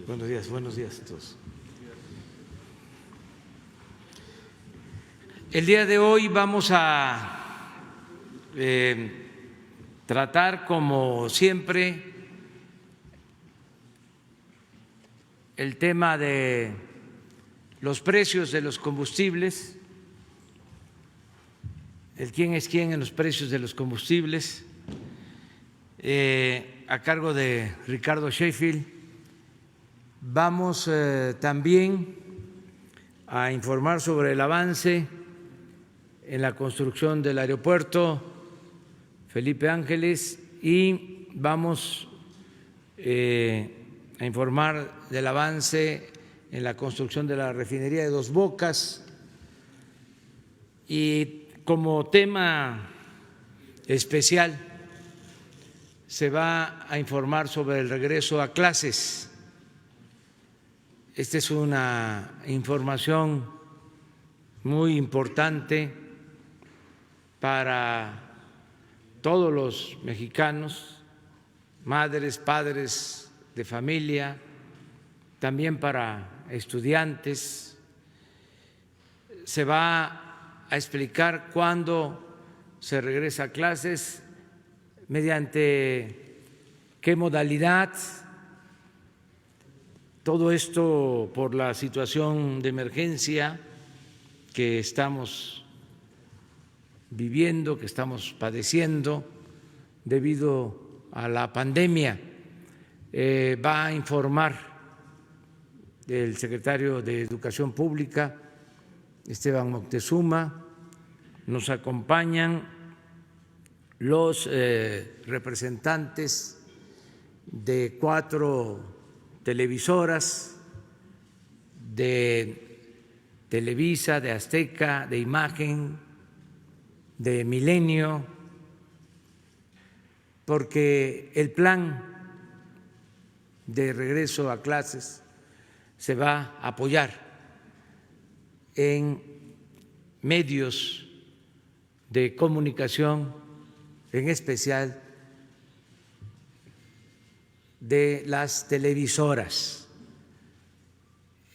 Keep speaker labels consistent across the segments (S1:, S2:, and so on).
S1: Buenos días a todos. El día de hoy vamos a tratar, como siempre, el tema de los precios de los combustibles, el quién es quién en los precios de los combustibles, a cargo de Ricardo Sheffield. Vamos también a informar sobre el avance en la construcción del aeropuerto Felipe Ángeles y vamos a informar del avance en la construcción de la refinería de Dos Bocas y como tema especial se va a informar sobre el regreso a clases. Esta es una información muy importante para todos los mexicanos, madres, padres de familia, también para estudiantes. Se va a explicar cuándo se regresa a clases, mediante qué modalidad. Todo esto por la situación de emergencia que estamos viviendo, que estamos padeciendo debido a la pandemia. Va a informar el secretario de Educación Pública, Esteban Moctezuma. Nos acompañan los representantes de 4 televisoras, de Televisa, de Azteca, de Imagen, de Milenio, porque el plan de regreso a clases se va a apoyar en medios de comunicación, en especial de las televisoras.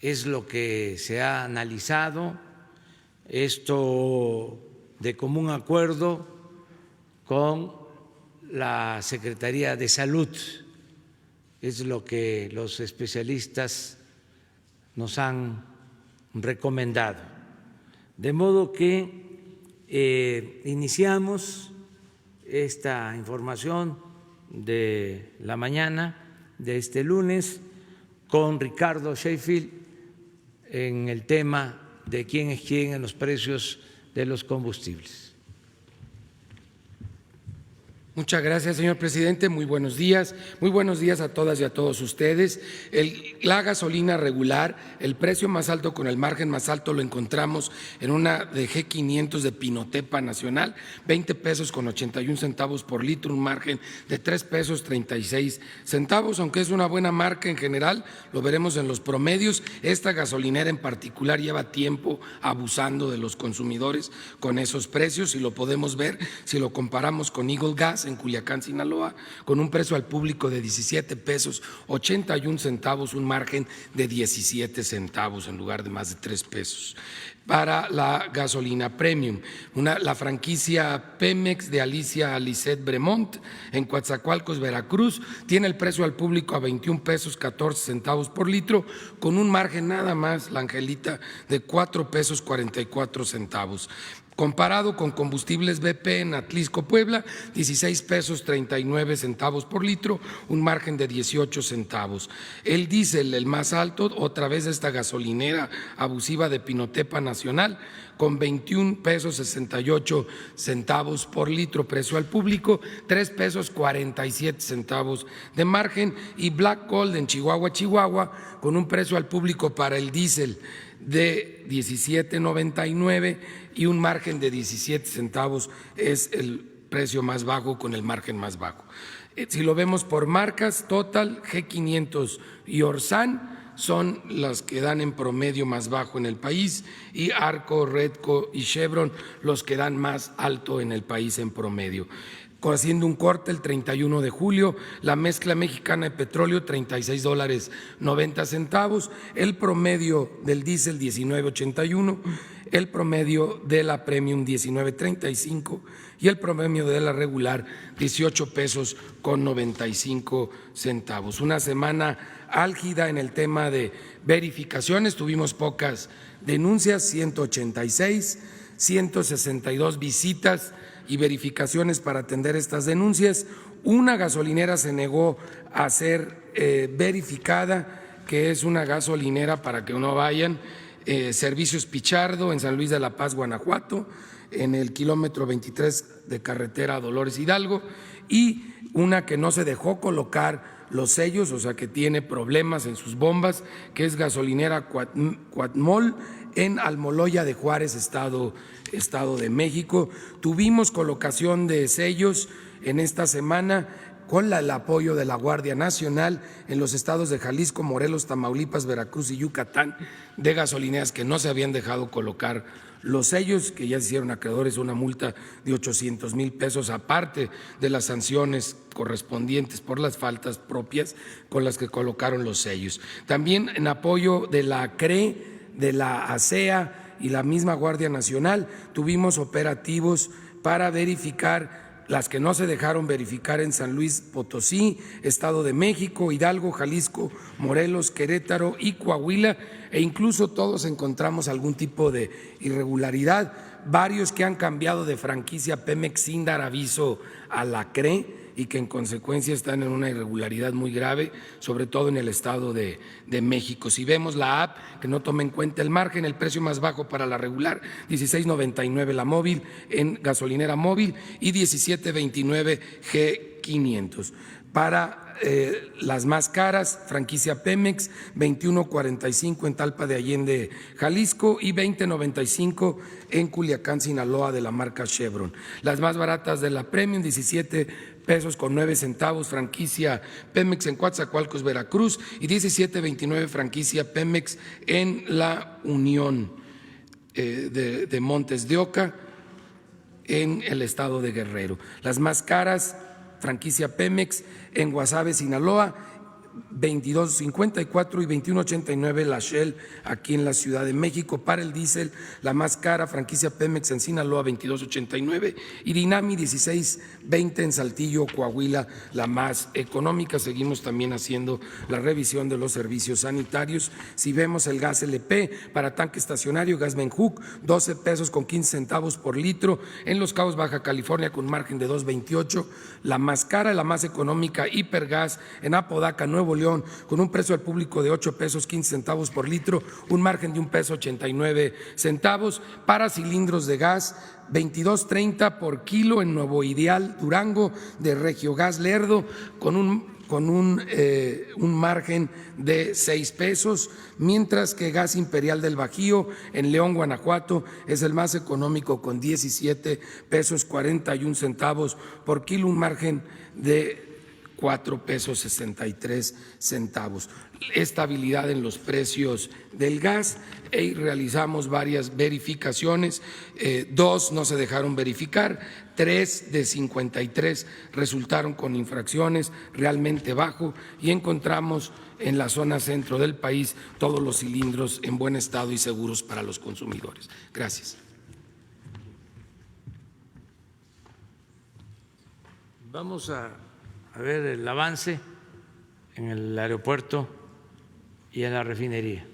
S1: Es lo que se ha analizado, esto de común acuerdo con la Secretaría de Salud, es lo que los especialistas nos han recomendado. De modo que iniciamos esta información de la mañana de este lunes con Ricardo Sheffield en el tema de quién es quién en los precios de los combustibles.
S2: Muchas gracias, señor presidente. Muy buenos días a todas y a todos ustedes. La gasolina regular, el precio más alto con el margen más alto lo encontramos en una de G500 de Pinotepa Nacional, 20 pesos con 81 centavos por litro, un margen de 3 pesos 36 centavos, aunque es una buena marca en general, lo veremos en los promedios. Esta gasolinera en particular lleva tiempo abusando de los consumidores con esos precios y lo podemos ver si lo comparamos con Eagle Gas en Culiacán, Sinaloa, con un precio al público de 17 pesos 81 centavos, un margen de 17 centavos en lugar de más de 3 pesos. Para la gasolina premium, la franquicia Pemex de Alicia Lisset Bremont en Coatzacoalcos, Veracruz, tiene el precio al público a 21 pesos 14 centavos por litro, con un margen nada más, la Angelita, de 4 pesos 44 centavos. Comparado con combustibles BP en Atlisco, Puebla, 16 pesos 39 centavos por litro, un margen de 18 centavos. El diésel, el más alto, otra vez esta gasolinera abusiva de Pinotepa Nacional, con 21 pesos 68 centavos por litro, precio al público, 3 pesos 47 centavos de margen, y Black Gold en Chihuahua, con un precio al público para el diésel de 17.99 y un margen de 17 centavos es el precio más bajo con el margen más bajo. Si lo vemos por marcas, Total, G500 y Orsan son las que dan en promedio más bajo en el país, y Arco, Redco y Chevron los que dan más alto en el país en promedio. haciendo un corte el 31 de julio, la mezcla mexicana de petróleo $36.90, el promedio del diésel 19.81, el promedio de la premium 19.35 y el promedio de la regular 18.95 . Una semana álgida en el tema de verificaciones, tuvimos pocas denuncias, 186, 162 visitas y verificaciones para atender estas denuncias. Una gasolinera se negó a ser verificada, que es una gasolinera, para que no vayan, Servicios Pichardo, en San Luis de la Paz, Guanajuato, en el kilómetro 23 de carretera Dolores Hidalgo, y una que no se dejó colocar los sellos, o sea que tiene problemas en sus bombas, que es gasolinera Cuatmol, en Almoloya de Juárez, Estado de México. Tuvimos colocación de sellos en esta semana con el apoyo de la Guardia Nacional en los estados de Jalisco, Morelos, Tamaulipas, Veracruz y Yucatán, de gasolineras que no se habían dejado colocar los sellos, que ya se hicieron acreedores una multa de 800,000 pesos, aparte de las sanciones correspondientes por las faltas propias con las que colocaron los sellos. También en apoyo de la CRE, de la ASEA y la misma Guardia Nacional, tuvimos operativos para verificar las que no se dejaron verificar en San Luis Potosí, Estado de México, Hidalgo, Jalisco, Morelos, Querétaro y Coahuila, e incluso todos encontramos algún tipo de irregularidad, varios que han cambiado de franquicia Pemex sin dar aviso a la CRE y que en consecuencia están en una irregularidad muy grave, sobre todo en el Estado de México. Si vemos la app, que no toma en cuenta el margen, el precio más bajo para la regular, 16.99 la móvil en gasolinera móvil y 17.29 G500. Para las más caras, franquicia Pemex, 21.45 en Talpa de Allende, Jalisco, y 20.95 en Culiacán, Sinaloa, de la marca Chevron. Las más baratas de la Premium, 17 pesos con 9 centavos, franquicia Pemex en Coatzacoalcos, Veracruz, y 17.29 franquicia Pemex en la Unión de Montes de Oca, en el estado de Guerrero. Las más caras, franquicia Pemex en Guasave, Sinaloa, 22.54 y 21.89 la Shell aquí en la Ciudad de México. Para el diésel, la más cara, franquicia Pemex en Sinaloa, 22.89, y Dinami 16.20 en Saltillo, Coahuila, la más económica. Seguimos también haciendo la revisión de los servicios sanitarios. Si vemos el gas LP para tanque estacionario, gas Benjuc, 12 pesos con 15 centavos por litro en Los Cabos, Baja California, con margen de 2.28, la más cara, la más económica, Hipergas en Apodaca, Nuevo León, con un precio al público de 8 pesos 15 centavos por litro, un margen de 1 peso 89 centavos. Para cilindros de gas, 22.30 por kilo en Nuevo Ideal, Durango, de Regiogas Lerdo, con un margen de 6 pesos, mientras que Gas Imperial del Bajío en León, Guanajuato, es el más económico con 17 pesos 41 centavos por kilo, un margen de 4 pesos 63 centavos. Estabilidad en los precios del gas, y realizamos varias verificaciones, 2 no se dejaron verificar, 3 de 53 resultaron con infracciones, realmente bajo, y encontramos en la zona centro del país todos los cilindros en buen estado y seguros para los consumidores. Gracias.
S1: Vamos a ver el avance en el aeropuerto y en la refinería.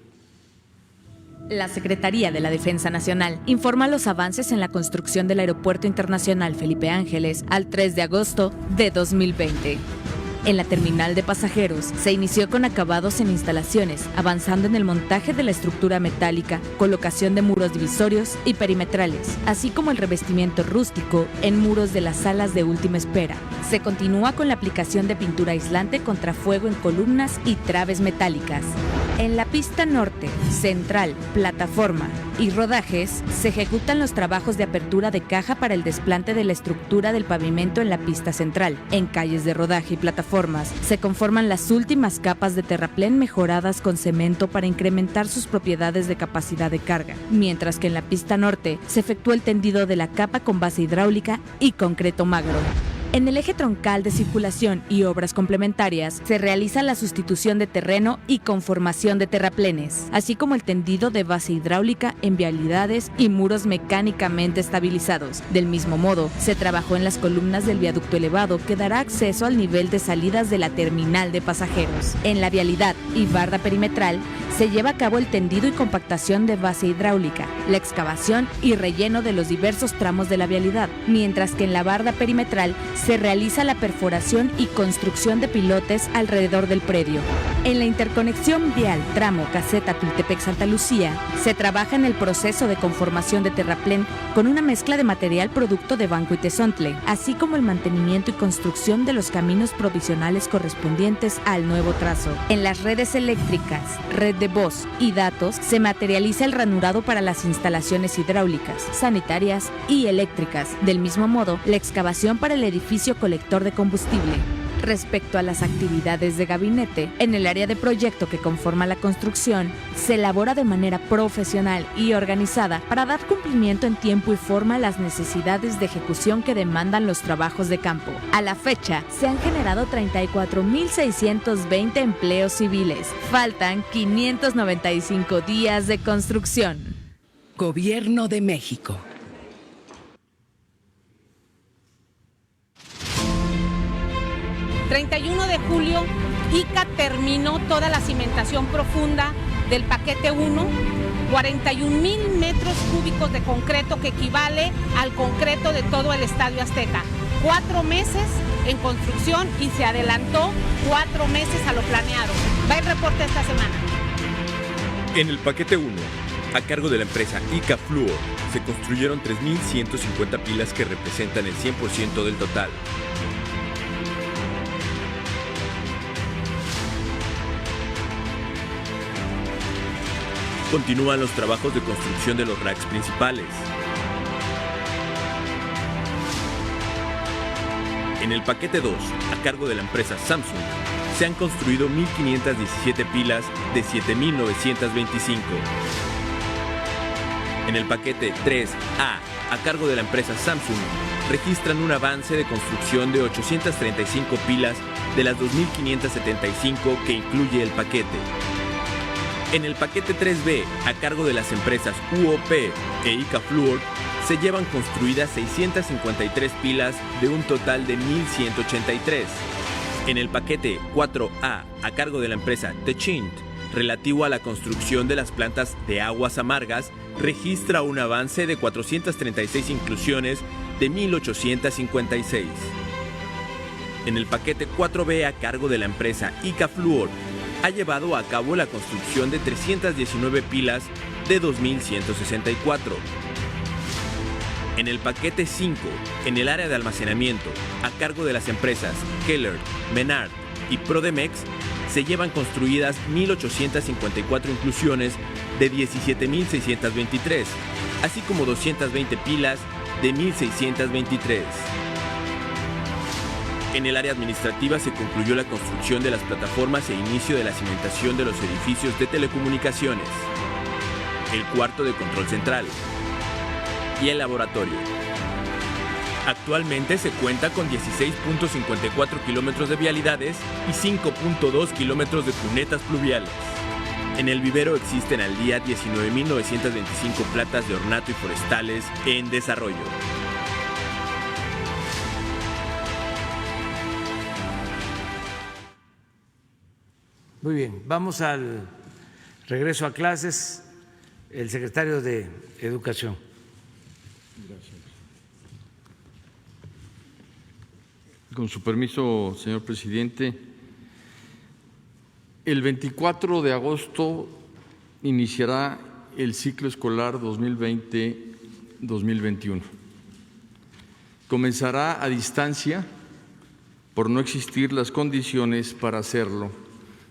S3: La Secretaría de la Defensa Nacional informa los avances en la construcción del Aeropuerto Internacional Felipe Ángeles al 3 de agosto de 2020. En la terminal de pasajeros se inició con acabados en instalaciones, avanzando en el montaje de la estructura metálica, colocación de muros divisorios y perimetrales, así como el revestimiento rústico en muros de las salas de última espera. Se continúa con la aplicación de pintura aislante contra fuego en columnas y traves metálicas. En la pista norte, central, plataforma y rodajes, se ejecutan los trabajos de apertura de caja para el desplante de la estructura del pavimento en la pista central. En calles de rodaje y plataformas, se conforman las últimas capas de terraplén mejoradas con cemento para incrementar sus propiedades de capacidad de carga, mientras que en la pista norte se efectúa el tendido de la capa con base hidráulica y concreto magro. En el eje troncal de circulación y obras complementarias se realiza la sustitución de terreno y conformación de terraplenes, así como el tendido de base hidráulica en vialidades y muros mecánicamente estabilizados. Del mismo modo, se trabajó en las columnas del viaducto elevado que dará acceso al nivel de salidas de la terminal de pasajeros. En la vialidad y barda perimetral se lleva a cabo el tendido y compactación de base hidráulica, la excavación y relleno de los diversos tramos de la vialidad, mientras que en la barda perimetral se realiza la perforación y construcción de pilotes alrededor del predio. En la interconexión vial tramo Caseta Tultepec-Santa Lucía, se trabaja en el proceso de conformación de terraplén con una mezcla de material producto de Banco y Tezontle, así como el mantenimiento y construcción de los caminos provisionales correspondientes al nuevo trazo. En las redes eléctricas, red de voz y datos, se materializa el ranurado para las instalaciones hidráulicas, sanitarias y eléctricas. Del mismo modo, la excavación para el edificio colector de combustible. Respecto a las actividades de gabinete, en el área de proyecto que conforma la construcción, se elabora de manera profesional y organizada para dar cumplimiento en tiempo y forma a las necesidades de ejecución que demandan los trabajos de campo. A la fecha, se han generado 34.620 empleos civiles. Faltan 595 días de construcción.
S4: Gobierno de México.
S5: El 31 de julio, ICA terminó toda la cimentación profunda del paquete 1, 41,000 metros cúbicos de concreto que equivale al concreto de todo el Estadio Azteca. 4 meses en construcción y se adelantó 4 meses a lo planeado. Va el reporte esta semana.
S6: En el paquete 1, a cargo de la empresa ICA Fluor, se construyeron 3.150 pilas que representan el 100% del total. Continúan los trabajos de construcción de los racks principales. En el paquete 2, a cargo de la empresa Samsung, se han construido 1.517 pilas de 7.925. En el paquete 3A, a cargo de la empresa Samsung, registran un avance de construcción de 835 pilas de las 2.575 que incluye el paquete. En el paquete 3B, a cargo de las empresas UOP e ICA Fluor, se llevan construidas 653 pilas de un total de 1.183. En el paquete 4A, a cargo de la empresa Techint, relativo a la construcción de las plantas de aguas amargas, registra un avance de 436 inclusiones de 1.856. En el paquete 4B, a cargo de la empresa ICA Fluor, ha llevado a cabo la construcción de 319 pilas de 2.164. En el paquete 5, en el área de almacenamiento, a cargo de las empresas Keller, Menard y Prodemex, se llevan construidas 1.854 inclusiones de 17.623, así como 220 pilas de 1.623. En el área administrativa se concluyó la construcción de las plataformas e inicio de la cimentación de los edificios de telecomunicaciones, el cuarto de control central y el laboratorio. Actualmente se cuenta con 16.54 kilómetros de vialidades y 5.2 kilómetros de cunetas pluviales. En el vivero existen al día 19.925 plantas de ornato y forestales en desarrollo.
S1: Muy bien, vamos al regreso a clases. El secretario de Educación.
S7: Gracias. Con su permiso, señor presidente, el 24 de agosto iniciará el ciclo escolar 2020-2021. Comenzará a distancia por no existir las condiciones para hacerlo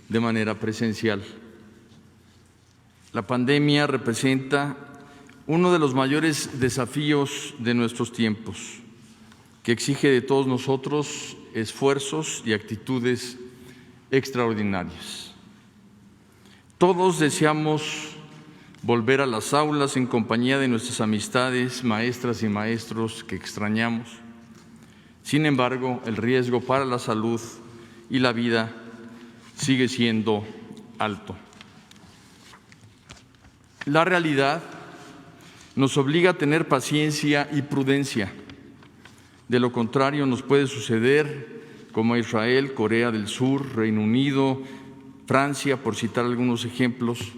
S7: de manera presencial. La pandemia representa uno de los mayores desafíos de nuestros tiempos, que exige de todos nosotros esfuerzos y actitudes extraordinarias. Todos deseamos volver a las aulas en compañía de nuestras amistades, maestras y maestros que extrañamos. Sin embargo, el riesgo para la salud y la vida sigue siendo alto. La realidad nos obliga a tener paciencia y prudencia. De lo contrario, nos puede suceder como a Israel, Corea del Sur, Reino Unido, Francia, por citar algunos ejemplos,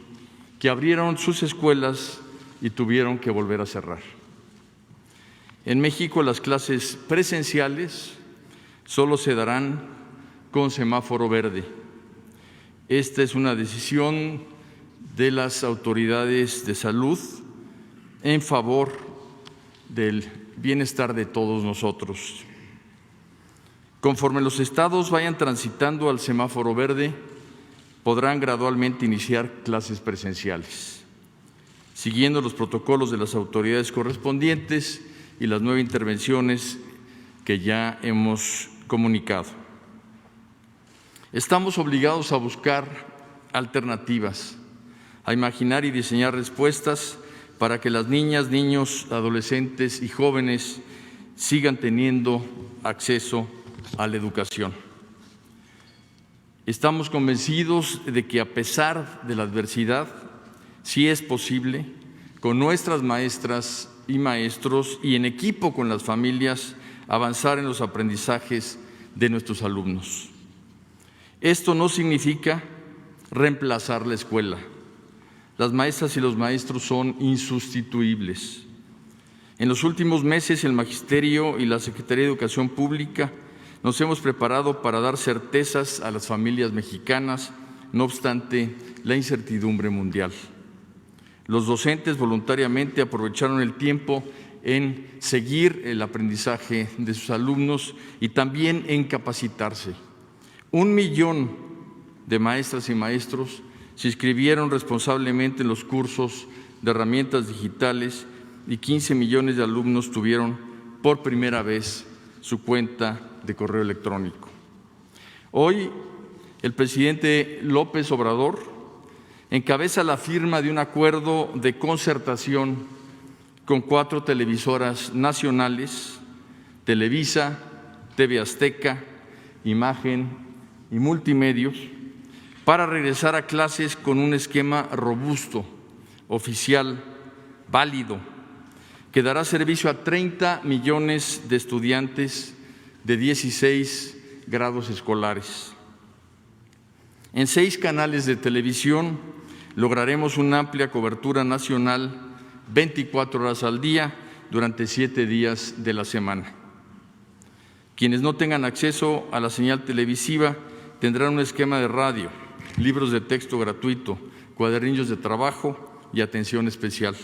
S7: que abrieron sus escuelas y tuvieron que volver a cerrar. En México, las clases presenciales solo se darán con semáforo verde. Esta es una decisión de las autoridades de salud en favor del bienestar de todos nosotros. Conforme los estados vayan transitando al semáforo verde, podrán gradualmente iniciar clases presenciales, siguiendo los protocolos de las autoridades correspondientes y las 9 intervenciones que ya hemos comunicado. Estamos obligados a buscar alternativas, a imaginar y diseñar respuestas para que las niñas, niños, adolescentes y jóvenes sigan teniendo acceso a la educación. Estamos convencidos de que a pesar de la adversidad, sí es posible, con nuestras maestras y maestros y en equipo con las familias, avanzar en los aprendizajes de nuestros alumnos. Esto no significa reemplazar la escuela. Las maestras y los maestros son insustituibles. En los últimos meses, el Magisterio y la Secretaría de Educación Pública nos hemos preparado para dar certezas a las familias mexicanas, no obstante la incertidumbre mundial. Los docentes voluntariamente aprovecharon el tiempo en seguir el aprendizaje de sus alumnos y también en capacitarse. 1 millón de maestras y maestros se inscribieron responsablemente en los cursos de herramientas digitales y 15 millones de alumnos tuvieron por primera vez su cuenta de correo electrónico. Hoy, el presidente López Obrador encabeza la firma de un acuerdo de concertación con 4 televisoras nacionales, Televisa, TV Azteca, Imagen y Multimedios, para regresar a clases con un esquema robusto, oficial, válido, que dará servicio a 30 millones de estudiantes de 16 grados escolares. En 6 canales de televisión lograremos una amplia cobertura nacional 24 horas al día durante 7 días de la semana. Quienes no tengan acceso a la señal televisiva tendrán un esquema de radio, libros de texto gratuito, cuadernillos de trabajo y atención especial.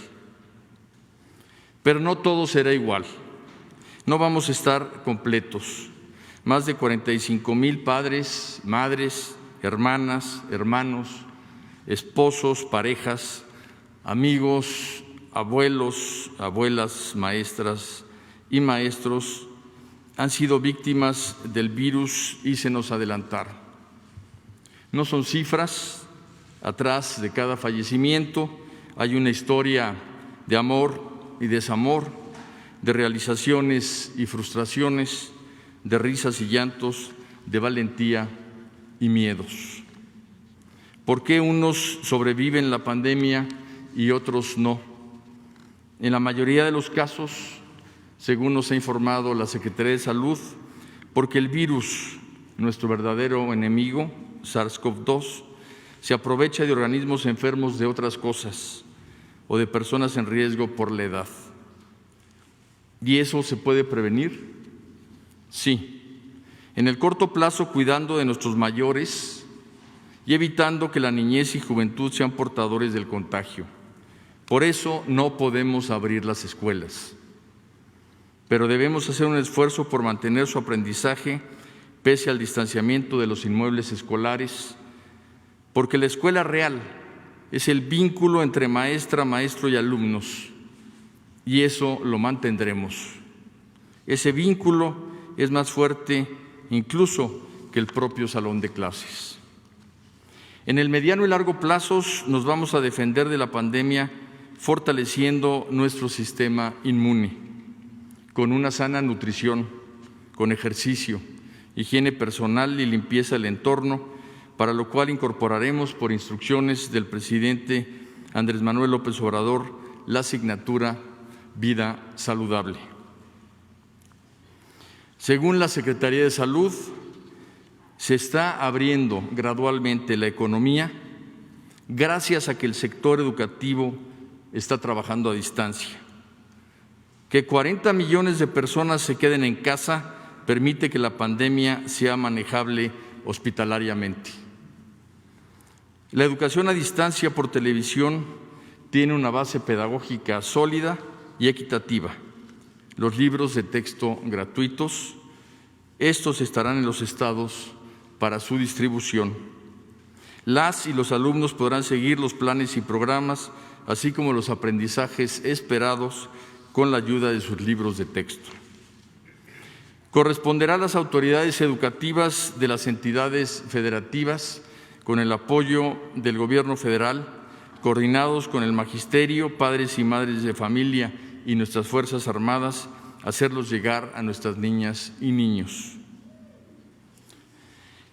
S7: Pero no todo será igual. No vamos a estar completos. Más de 45,000 padres, madres, hermanas, hermanos, esposos, parejas, amigos, abuelos, abuelas, maestras y maestros han sido víctimas del virus y se nos adelantaron. No son cifras, atrás de cada fallecimiento hay una historia de amor y desamor, de realizaciones y frustraciones, de risas y llantos, de valentía y miedos. ¿Por qué unos sobreviven la pandemia y otros no? En la mayoría de los casos, según nos ha informado la Secretaría de Salud, porque el virus, nuestro verdadero enemigo, SARS-CoV-2, se aprovecha de organismos enfermos de otras cosas o de personas en riesgo por la edad. ¿Y eso se puede prevenir? Sí. En el corto plazo, cuidando de nuestros mayores y evitando que la niñez y juventud sean portadores del contagio. Por eso no podemos abrir las escuelas. Pero debemos hacer un esfuerzo por mantener su aprendizaje pese al distanciamiento de los inmuebles escolares, porque la escuela real es el vínculo entre maestra, maestro y alumnos, y eso lo mantendremos. Ese vínculo es más fuerte incluso que el propio salón de clases. En el mediano y largo plazos nos vamos a defender de la pandemia fortaleciendo nuestro sistema inmune, con una sana nutrición, con ejercicio, higiene personal y limpieza del entorno, para lo cual incorporaremos por instrucciones del presidente Andrés Manuel López Obrador la asignatura Vida Saludable. Según la Secretaría de Salud, se está abriendo gradualmente la economía gracias a que el sector educativo está trabajando a distancia. Que 40 millones de personas se queden en casa permite que la pandemia sea manejable hospitalariamente. La educación a distancia por televisión tiene una base pedagógica sólida y equitativa. Los libros de texto gratuitos, estos estarán en los estados para su distribución. Las y los alumnos podrán seguir los planes y programas, así como los aprendizajes esperados con la ayuda de sus libros de texto. Corresponderá a las autoridades educativas de las entidades federativas, con el apoyo del Gobierno federal, coordinados con el magisterio, padres y madres de familia y nuestras Fuerzas Armadas, hacerlos llegar a nuestras niñas y niños.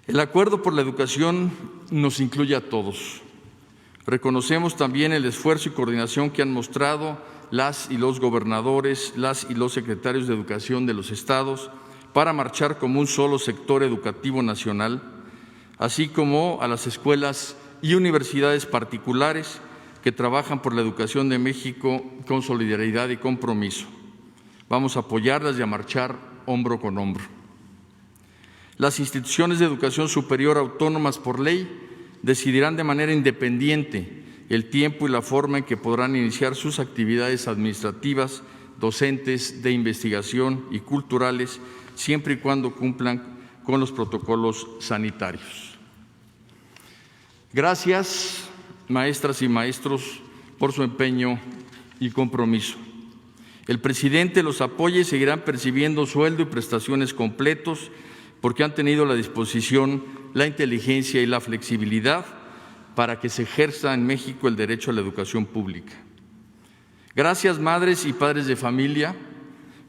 S7: El acuerdo por la educación nos incluye a todos. Reconocemos también el esfuerzo y coordinación que han mostrado las y los gobernadores, las y los secretarios de educación de los estados para marchar como un solo sector educativo nacional, así como a las escuelas y universidades particulares que trabajan por la educación de México con solidaridad y compromiso. Vamos a apoyarlas y a marchar hombro con hombro. Las instituciones de educación superior autónomas por ley decidirán de manera independiente el tiempo y la forma en que podrán iniciar sus actividades administrativas, docentes, de investigación y culturales, siempre y cuando cumplan con los protocolos sanitarios. Gracias, maestras y maestros, por su empeño y compromiso. El presidente los apoya y seguirán percibiendo sueldo y prestaciones completos porque han tenido la disposición, la inteligencia y la flexibilidad para que se ejerza en México el derecho a la educación pública. Gracias, madres y padres de familia,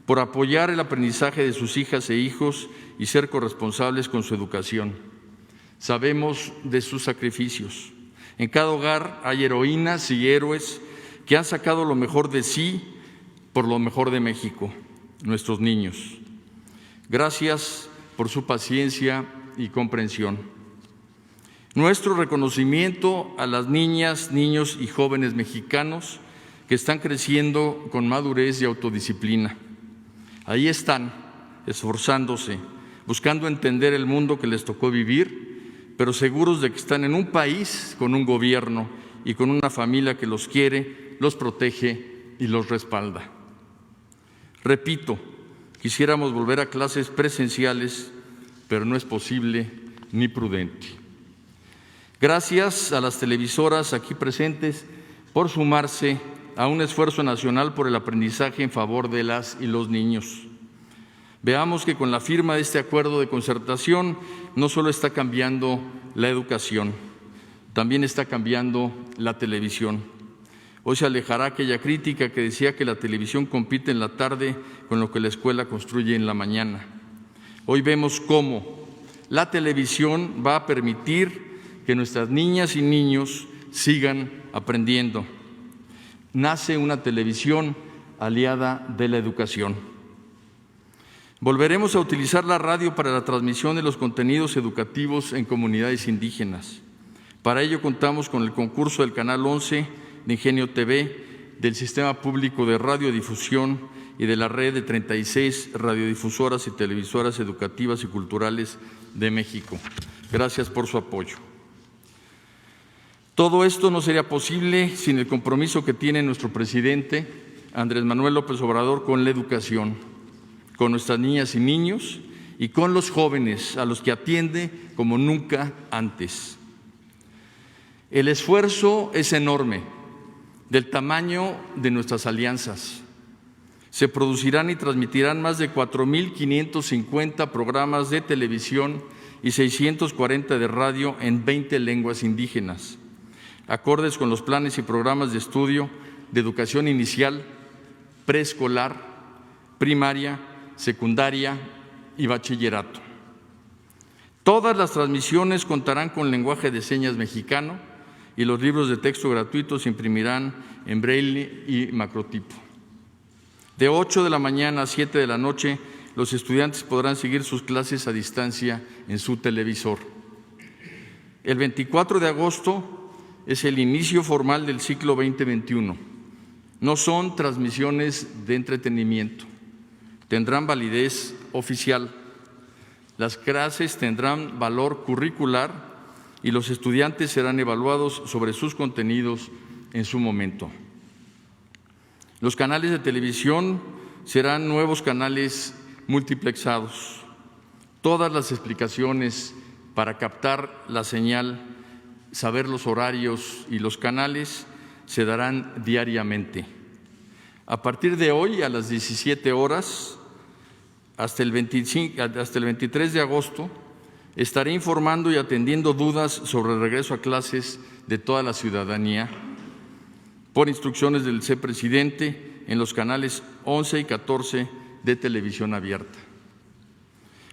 S7: por apoyar el aprendizaje de sus hijas e hijos y ser corresponsables con su educación. Sabemos de sus sacrificios. En cada hogar hay heroínas y héroes que han sacado lo mejor de sí por lo mejor de México, nuestros niños. Gracias por su paciencia y comprensión. Nuestro reconocimiento a las niñas, niños y jóvenes mexicanos que están creciendo con madurez y autodisciplina. Ahí están, esforzándose, buscando entender el mundo que les tocó vivir, pero seguros de que están en un país con un gobierno y con una familia que los quiere, los protege y los respalda. Repito, quisiéramos volver a clases presenciales, pero no es posible ni prudente. Gracias a las televisoras aquí presentes por sumarse a un esfuerzo nacional por el aprendizaje en favor de las y los niños. Veamos que con la firma de este acuerdo de concertación no solo está cambiando la educación, también está cambiando la televisión. Hoy se alejará aquella crítica que decía que la televisión compite en la tarde con lo que la escuela construye en la mañana. Hoy vemos cómo la televisión va a permitir que nuestras niñas y niños sigan aprendiendo. Nace una televisión aliada de la educación. Volveremos a utilizar la radio para la transmisión de los contenidos educativos en comunidades indígenas. Para ello contamos con el concurso del Canal 11 de Ingenio TV, del Sistema Público de Radiodifusión y de la red de 36 radiodifusoras y televisoras educativas y culturales de México. Gracias por su apoyo. Todo esto no sería posible sin el compromiso que tiene nuestro presidente Andrés Manuel López Obrador con la educación, con nuestras niñas y niños y con los jóvenes a los que atiende como nunca antes. El esfuerzo es enorme, del tamaño de nuestras alianzas. Se producirán y transmitirán más de 4.550 programas de televisión y 640 de radio en 20 lenguas indígenas, acordes con los planes y programas de estudio de educación inicial, preescolar, primaria, secundaria y bachillerato. Todas las transmisiones contarán con lenguaje de señas mexicano y los libros de texto gratuitos se imprimirán en braille y macrotipo. De 8 de la mañana a 7 de la noche, los estudiantes podrán seguir sus clases a distancia en su televisor. El 24 de agosto es el inicio formal del ciclo 2021. No son transmisiones de entretenimiento, tendrán validez oficial. Las clases tendrán valor curricular y los estudiantes serán evaluados sobre sus contenidos en su momento. Los canales de televisión serán nuevos canales multiplexados. Todas las explicaciones para captar la señal, saber los horarios y los canales se darán diariamente. A partir de hoy, a las 17 horas, hasta el 23 de agosto, estaré informando y atendiendo dudas sobre el regreso a clases de toda la ciudadanía por instrucciones del presidente en los canales 11 y 14 de televisión abierta.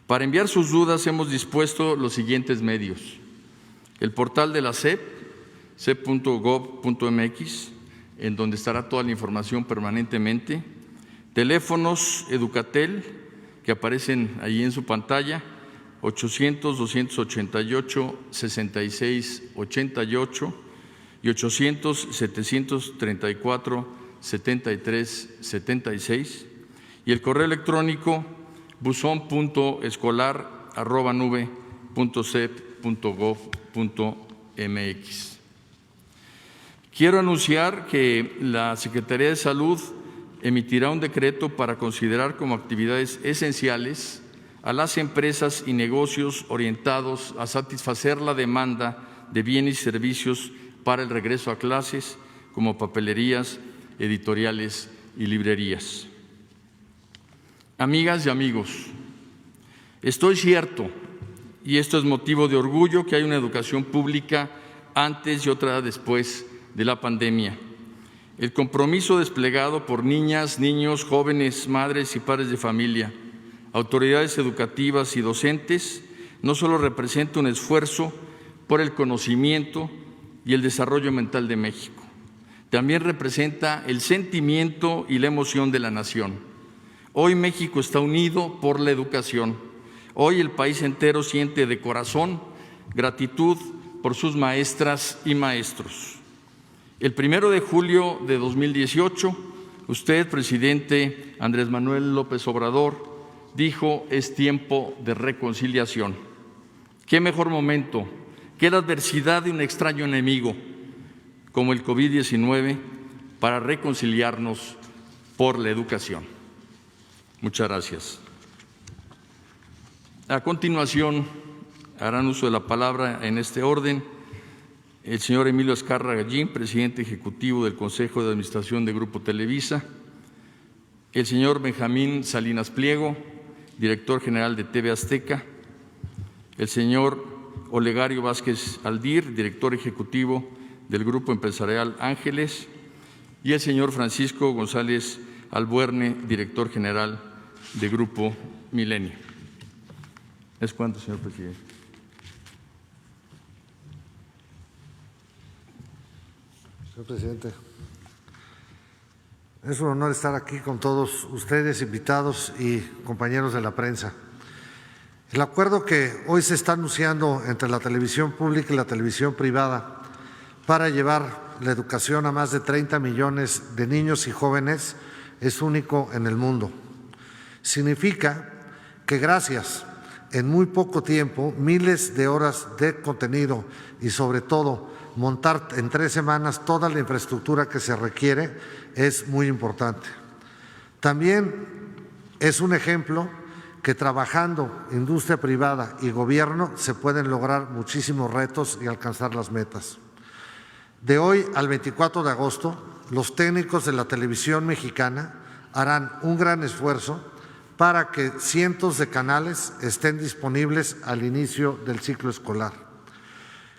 S7: Para enviar sus dudas hemos dispuesto los siguientes medios: el portal de la SEP, sep.gov.mx, en donde estará toda la información permanentemente, teléfonos Educatel, que aparecen ahí en su pantalla, 800-288-6688 y 800-734-7376, y el correo electrónico buzon.escolar@nube.sep.gov.mx. Quiero anunciar que la Secretaría de Salud emitirá un decreto para considerar como actividades esenciales a las empresas y negocios orientados a satisfacer la demanda de bienes y servicios para el regreso a clases, como papelerías, editoriales y librerías. Amigas y amigos, estoy cierto, y esto es motivo de orgullo, que hay una educación pública antes y otra después de la pandemia. El compromiso desplegado por niñas, niños, jóvenes, madres y padres de familia, autoridades educativas y docentes, no solo representa un esfuerzo por el conocimiento y el desarrollo mental de México, también representa el sentimiento y la emoción de la nación. Hoy México está unido por la educación. Hoy el país entero siente de corazón gratitud por sus maestras y maestros. El 1 de julio de 2018, usted, presidente Andrés Manuel López Obrador, dijo: es tiempo de reconciliación. ¿Qué mejor momento que la adversidad de un extraño enemigo como el COVID-19 para reconciliarnos por la educación? Muchas gracias. A continuación, harán uso de la palabra en este orden el señor Emilio Azcárraga Gallín, presidente ejecutivo del Consejo de Administración de Grupo Televisa, el señor Benjamín Salinas Pliego, director general de TV Azteca, el señor Olegario Vázquez Aldir, director ejecutivo del Grupo Empresarial Ángeles, y el señor Francisco González Albuerne, director general de Grupo Milenio. ¿Es cuánto, señor presidente?
S8: Señor presidente, es un honor estar aquí con todos ustedes, invitados y compañeros de la prensa. El acuerdo que hoy se está anunciando entre la televisión pública y la televisión privada para llevar la educación a más de 30 millones de niños y jóvenes es único en el mundo. Significa que gracias en muy poco tiempo, miles de horas de contenido y sobre todo montar en 3 semanas toda la infraestructura que se requiere es muy importante. También es un ejemplo que trabajando industria privada y gobierno se pueden lograr muchísimos retos y alcanzar las metas. De hoy al 24 de agosto, los técnicos de la televisión mexicana harán un gran esfuerzo para que cientos de canales estén disponibles al inicio del ciclo escolar.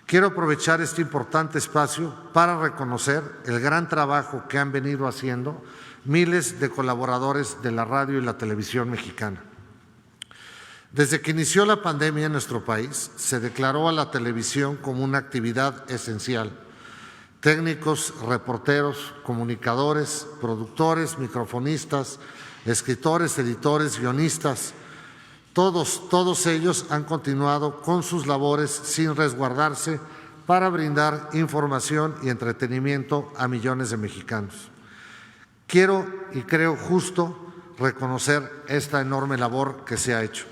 S8: Quiero aprovechar este importante espacio para reconocer el gran trabajo que han venido haciendo miles de colaboradores de la radio y la televisión mexicana. Desde que inició la pandemia en nuestro país, se declaró a la televisión como una actividad esencial. Técnicos, reporteros, comunicadores, productores, microfonistas, escritores, editores, guionistas, todos ellos han continuado con sus labores sin resguardarse para brindar información y entretenimiento a millones de mexicanos. Quiero y creo justo reconocer esta enorme labor que se ha hecho.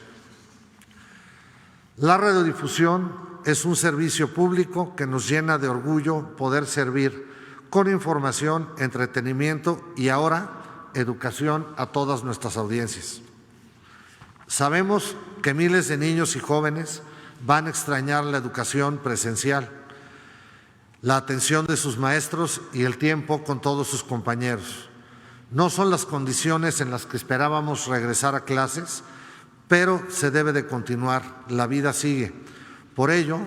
S8: La radiodifusión es un servicio público que nos llena de orgullo poder servir con información, entretenimiento y ahora educación a todas nuestras audiencias. Sabemos que miles de niños y jóvenes van a extrañar la educación presencial, la atención de sus maestros y el tiempo con todos sus compañeros. No son las condiciones en las que esperábamos regresar a clases, pero se debe de continuar, la vida sigue. Por ello,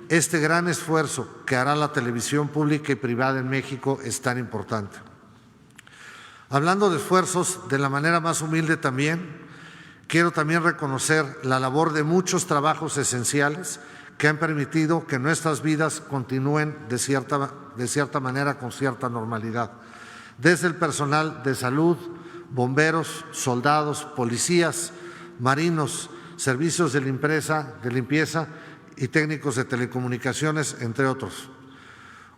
S8: este gran esfuerzo que hará la televisión pública y privada en México es tan importante. Hablando de esfuerzos, de la manera más humilde quiero también reconocer la labor de muchos trabajos esenciales que han permitido que nuestras vidas continúen de cierta manera con cierta normalidad. Desde el personal de salud, bomberos, soldados, policías, marinos, servicios de limpieza y técnicos de telecomunicaciones, entre otros.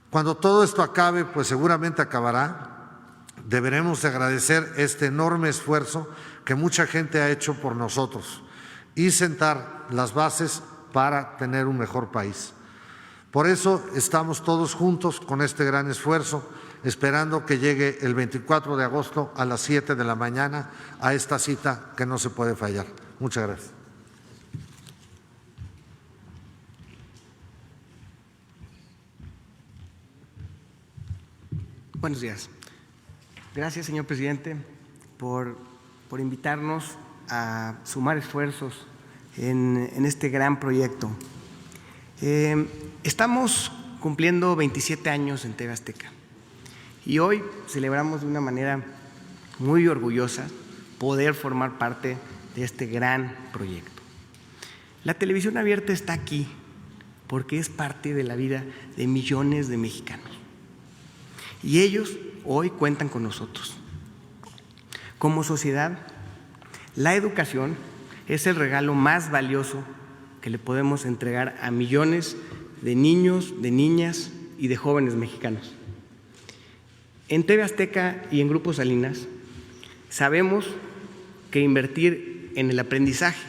S8: Cuando todo esto acabe, pues seguramente acabará, deberemos de agradecer este enorme esfuerzo que mucha gente ha hecho por nosotros y sentar las bases para tener un mejor país. Por eso estamos todos juntos con este gran esfuerzo, esperando que llegue el 24 de agosto a las 7 de la mañana a esta cita que no se puede fallar. Muchas gracias.
S9: Buenos días. Gracias, señor presidente, por invitarnos a sumar esfuerzos en este gran proyecto. Estamos cumpliendo 27 años en TV Azteca y hoy celebramos de una manera muy orgullosa poder formar parte de este gran proyecto. La televisión abierta está aquí porque es parte de la vida de millones de mexicanos y ellos hoy cuentan con nosotros. Como sociedad, la educación es el regalo más valioso que le podemos entregar a millones de niños, de niñas y de jóvenes mexicanos. En TV Azteca y en Grupo Salinas sabemos que invertir en el aprendizaje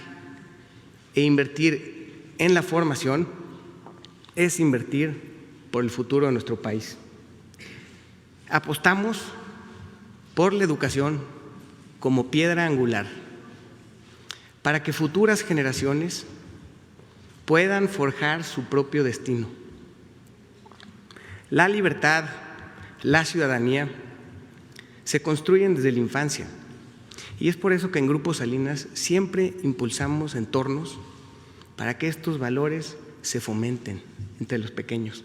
S9: e invertir en la formación es invertir por el futuro de nuestro país. Apostamos por la educación como piedra angular para que futuras generaciones puedan forjar su propio destino. La libertad, la ciudadanía se construyen desde la infancia y es por eso que en Grupo Salinas siempre impulsamos entornos para que estos valores se fomenten entre los pequeños.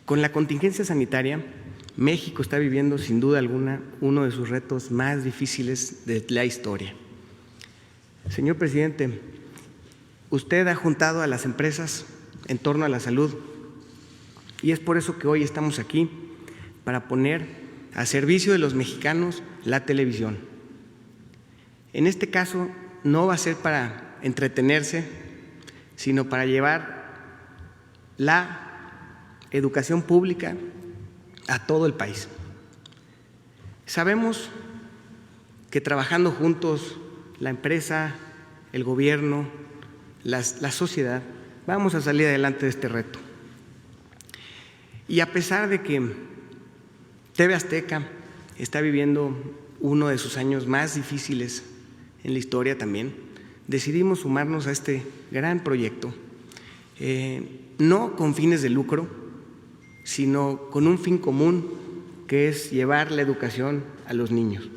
S9: Con la contingencia sanitaria, México está viviendo sin duda alguna uno de sus retos más difíciles de la historia. Señor presidente, usted ha juntado a las empresas en torno a la salud y es por eso que hoy estamos aquí para poner a servicio de los mexicanos la televisión. En este caso no va a ser para entretenerse, sino para llevar la educación pública a todo el país. Sabemos que trabajando juntos, la empresa, el gobierno, la sociedad, vamos a salir adelante de este reto. Y a pesar de que TV Azteca está viviendo uno de sus años más difíciles en la historia también, decidimos sumarnos a este gran proyecto, no con fines de lucro, sino con un fin común, que es llevar la educación a los niños.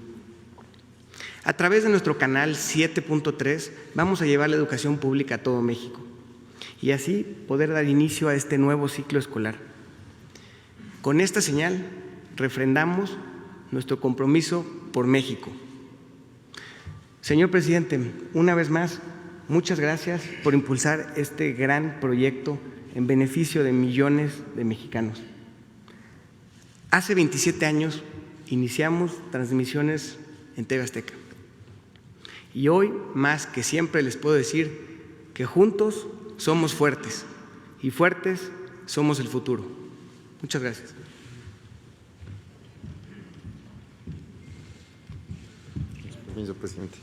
S9: A través de nuestro canal 7.3 vamos a llevar la educación pública a todo México y así poder dar inicio a este nuevo ciclo escolar. Con esta señal refrendamos nuestro compromiso por México. Señor presidente, una vez más, muchas gracias por impulsar este gran proyecto en beneficio de millones de mexicanos. Hace 27 años iniciamos transmisiones en TV Azteca. Y hoy, más que siempre, les puedo decir que juntos somos fuertes y fuertes somos el futuro. Muchas gracias.
S10: Permiso, presidente.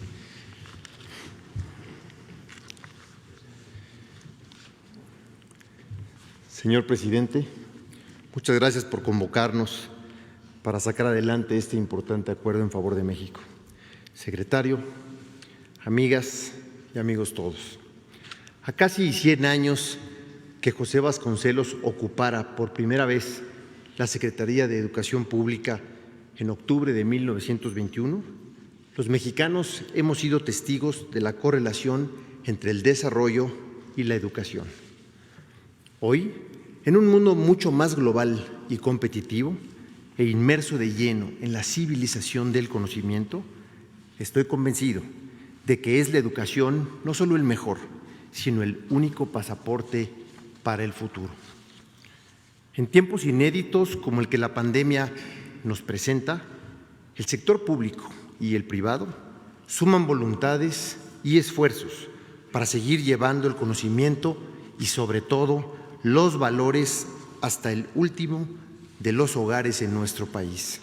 S10: Señor presidente, muchas gracias por convocarnos para sacar adelante este importante acuerdo en favor de México. Secretario, amigas y amigos todos, a casi 100 años que José Vasconcelos ocupara por primera vez la Secretaría de Educación Pública en octubre de 1921, los mexicanos hemos sido testigos de la correlación entre el desarrollo y la educación. Hoy, en un mundo mucho más global y competitivo e inmerso de lleno en la civilización del conocimiento, estoy convencido de que es la educación no solo el mejor, sino el único pasaporte para el futuro. En tiempos inéditos como el que la pandemia nos presenta, el sector público y el privado suman voluntades y esfuerzos para seguir llevando el conocimiento y, sobre todo, los valores hasta el último de los hogares en nuestro país.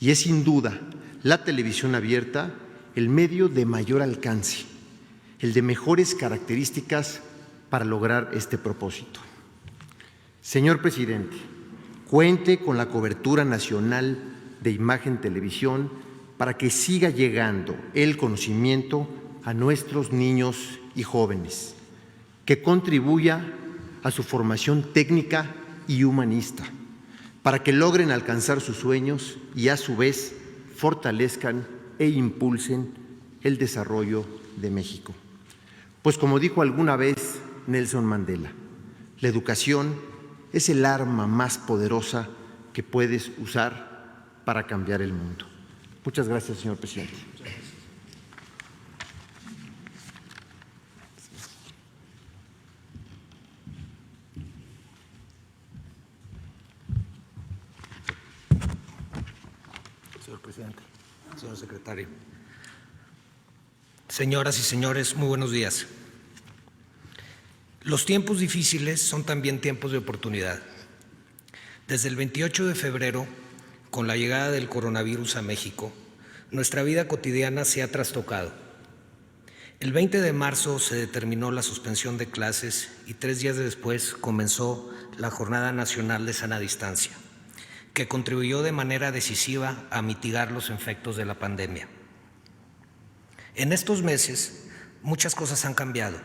S10: Y es sin duda la televisión abierta el medio de mayor alcance, el de mejores características para lograr este propósito. Señor presidente, cuente con la cobertura nacional de Imagen Televisión para que siga llegando el conocimiento a nuestros niños y jóvenes, que contribuya a su formación técnica y humanista, para que logren alcanzar sus sueños y a su vez fortalezcan e impulsen el desarrollo de México. Pues como dijo alguna vez Nelson Mandela, la educación es el arma más poderosa que puedes usar para cambiar el mundo. Muchas gracias, señor presidente.
S11: Señor presidente, señor secretario. Señoras y señores, muy buenos días. Los tiempos difíciles son también tiempos de oportunidad. Desde el 28 de febrero, con la llegada del coronavirus a México, nuestra vida cotidiana se ha trastocado. El 20 de marzo se determinó la suspensión de clases y 3 días después comenzó la Jornada Nacional de Sana Distancia, que contribuyó de manera decisiva a mitigar los efectos de la pandemia. En estos meses, muchas cosas han cambiado.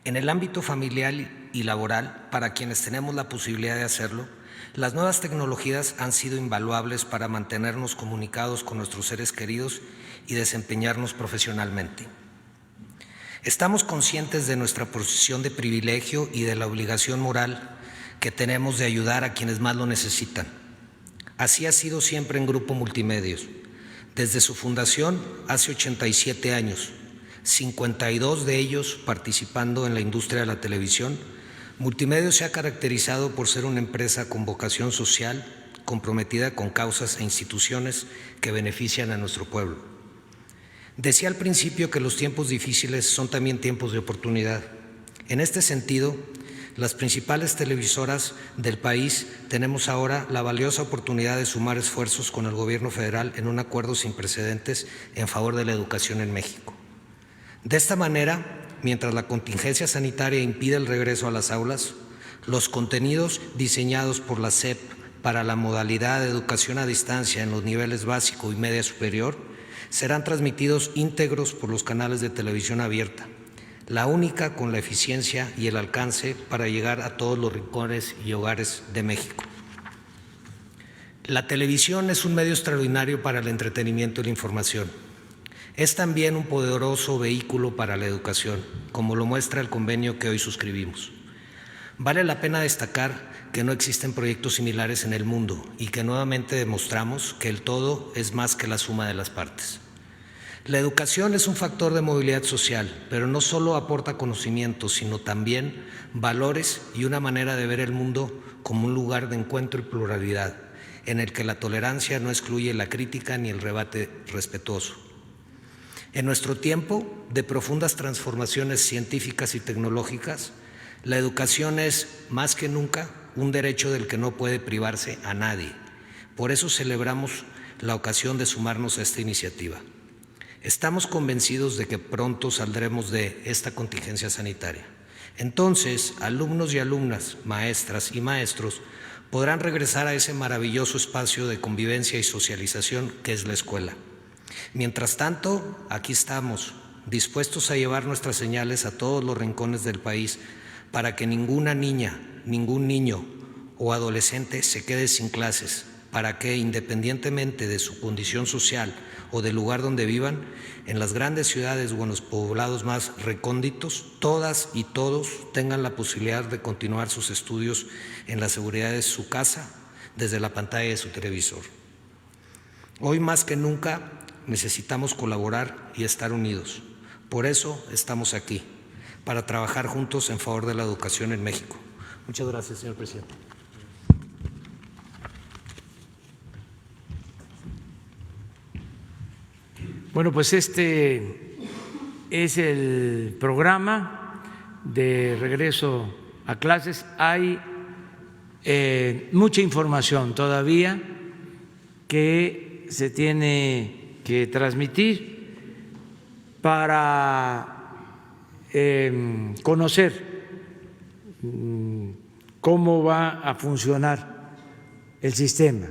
S11: En el ámbito familiar y laboral, para quienes tenemos la posibilidad de hacerlo, las nuevas tecnologías han sido invaluables para mantenernos comunicados con nuestros seres queridos y desempeñarnos profesionalmente. Estamos conscientes de nuestra posición de privilegio y de la obligación moral que tenemos de ayudar a quienes más lo necesitan. Así ha sido siempre en Grupo Multimedios. Desde su fundación hace 87 años, 52 de ellos participando en la industria de la televisión, Multimedios se ha caracterizado por ser una empresa con vocación social, comprometida con causas e instituciones que benefician a nuestro pueblo. Decía al principio que los tiempos difíciles son también tiempos de oportunidad. En este sentido, las principales televisoras del país tenemos ahora la valiosa oportunidad de sumar esfuerzos con el Gobierno federal en un acuerdo sin precedentes en favor de la educación en México. De esta manera, mientras la contingencia sanitaria impide el regreso a las aulas, los contenidos diseñados por la SEP para la modalidad de educación a distancia en los niveles básico y media superior serán transmitidos íntegros por los canales de televisión abierta, la única con la eficiencia y el alcance para llegar a todos los rincones y hogares de México. La televisión es un medio extraordinario para el entretenimiento y la información. Es también un poderoso vehículo para la educación, como lo muestra el convenio que hoy suscribimos. Vale la pena destacar que no existen proyectos similares en el mundo y que nuevamente demostramos que el todo es más que la suma de las partes. La educación es un factor de movilidad social, pero no solo aporta conocimientos, sino también valores y una manera de ver el mundo como un lugar de encuentro y pluralidad, en el que la tolerancia no excluye la crítica ni el debate respetuoso. En nuestro tiempo de profundas transformaciones científicas y tecnológicas, la educación es, más que nunca, un derecho del que no puede privarse a nadie. Por eso celebramos la ocasión de sumarnos a esta iniciativa. Estamos convencidos de que pronto saldremos de esta contingencia sanitaria. Entonces, alumnos y alumnas, maestras y maestros podrán regresar a ese maravilloso espacio de convivencia y socialización que es la escuela. Mientras tanto, aquí estamos, dispuestos a llevar nuestras señales a todos los rincones del país para que ninguna niña, ningún niño o adolescente se quede sin clases, para que, independientemente de su condición social o del lugar donde vivan, en las grandes ciudades o en los poblados más recónditos, todas y todos tengan la posibilidad de continuar sus estudios en la seguridad de su casa, desde la pantalla de su televisor. Hoy más que nunca necesitamos colaborar y estar unidos. Por eso estamos aquí, para trabajar juntos en favor de la educación en México. Muchas gracias, señor presidente.
S1: Bueno, pues este es el programa de regreso a clases. Hay mucha información todavía que se tiene que transmitir para conocer cómo va a funcionar el sistema.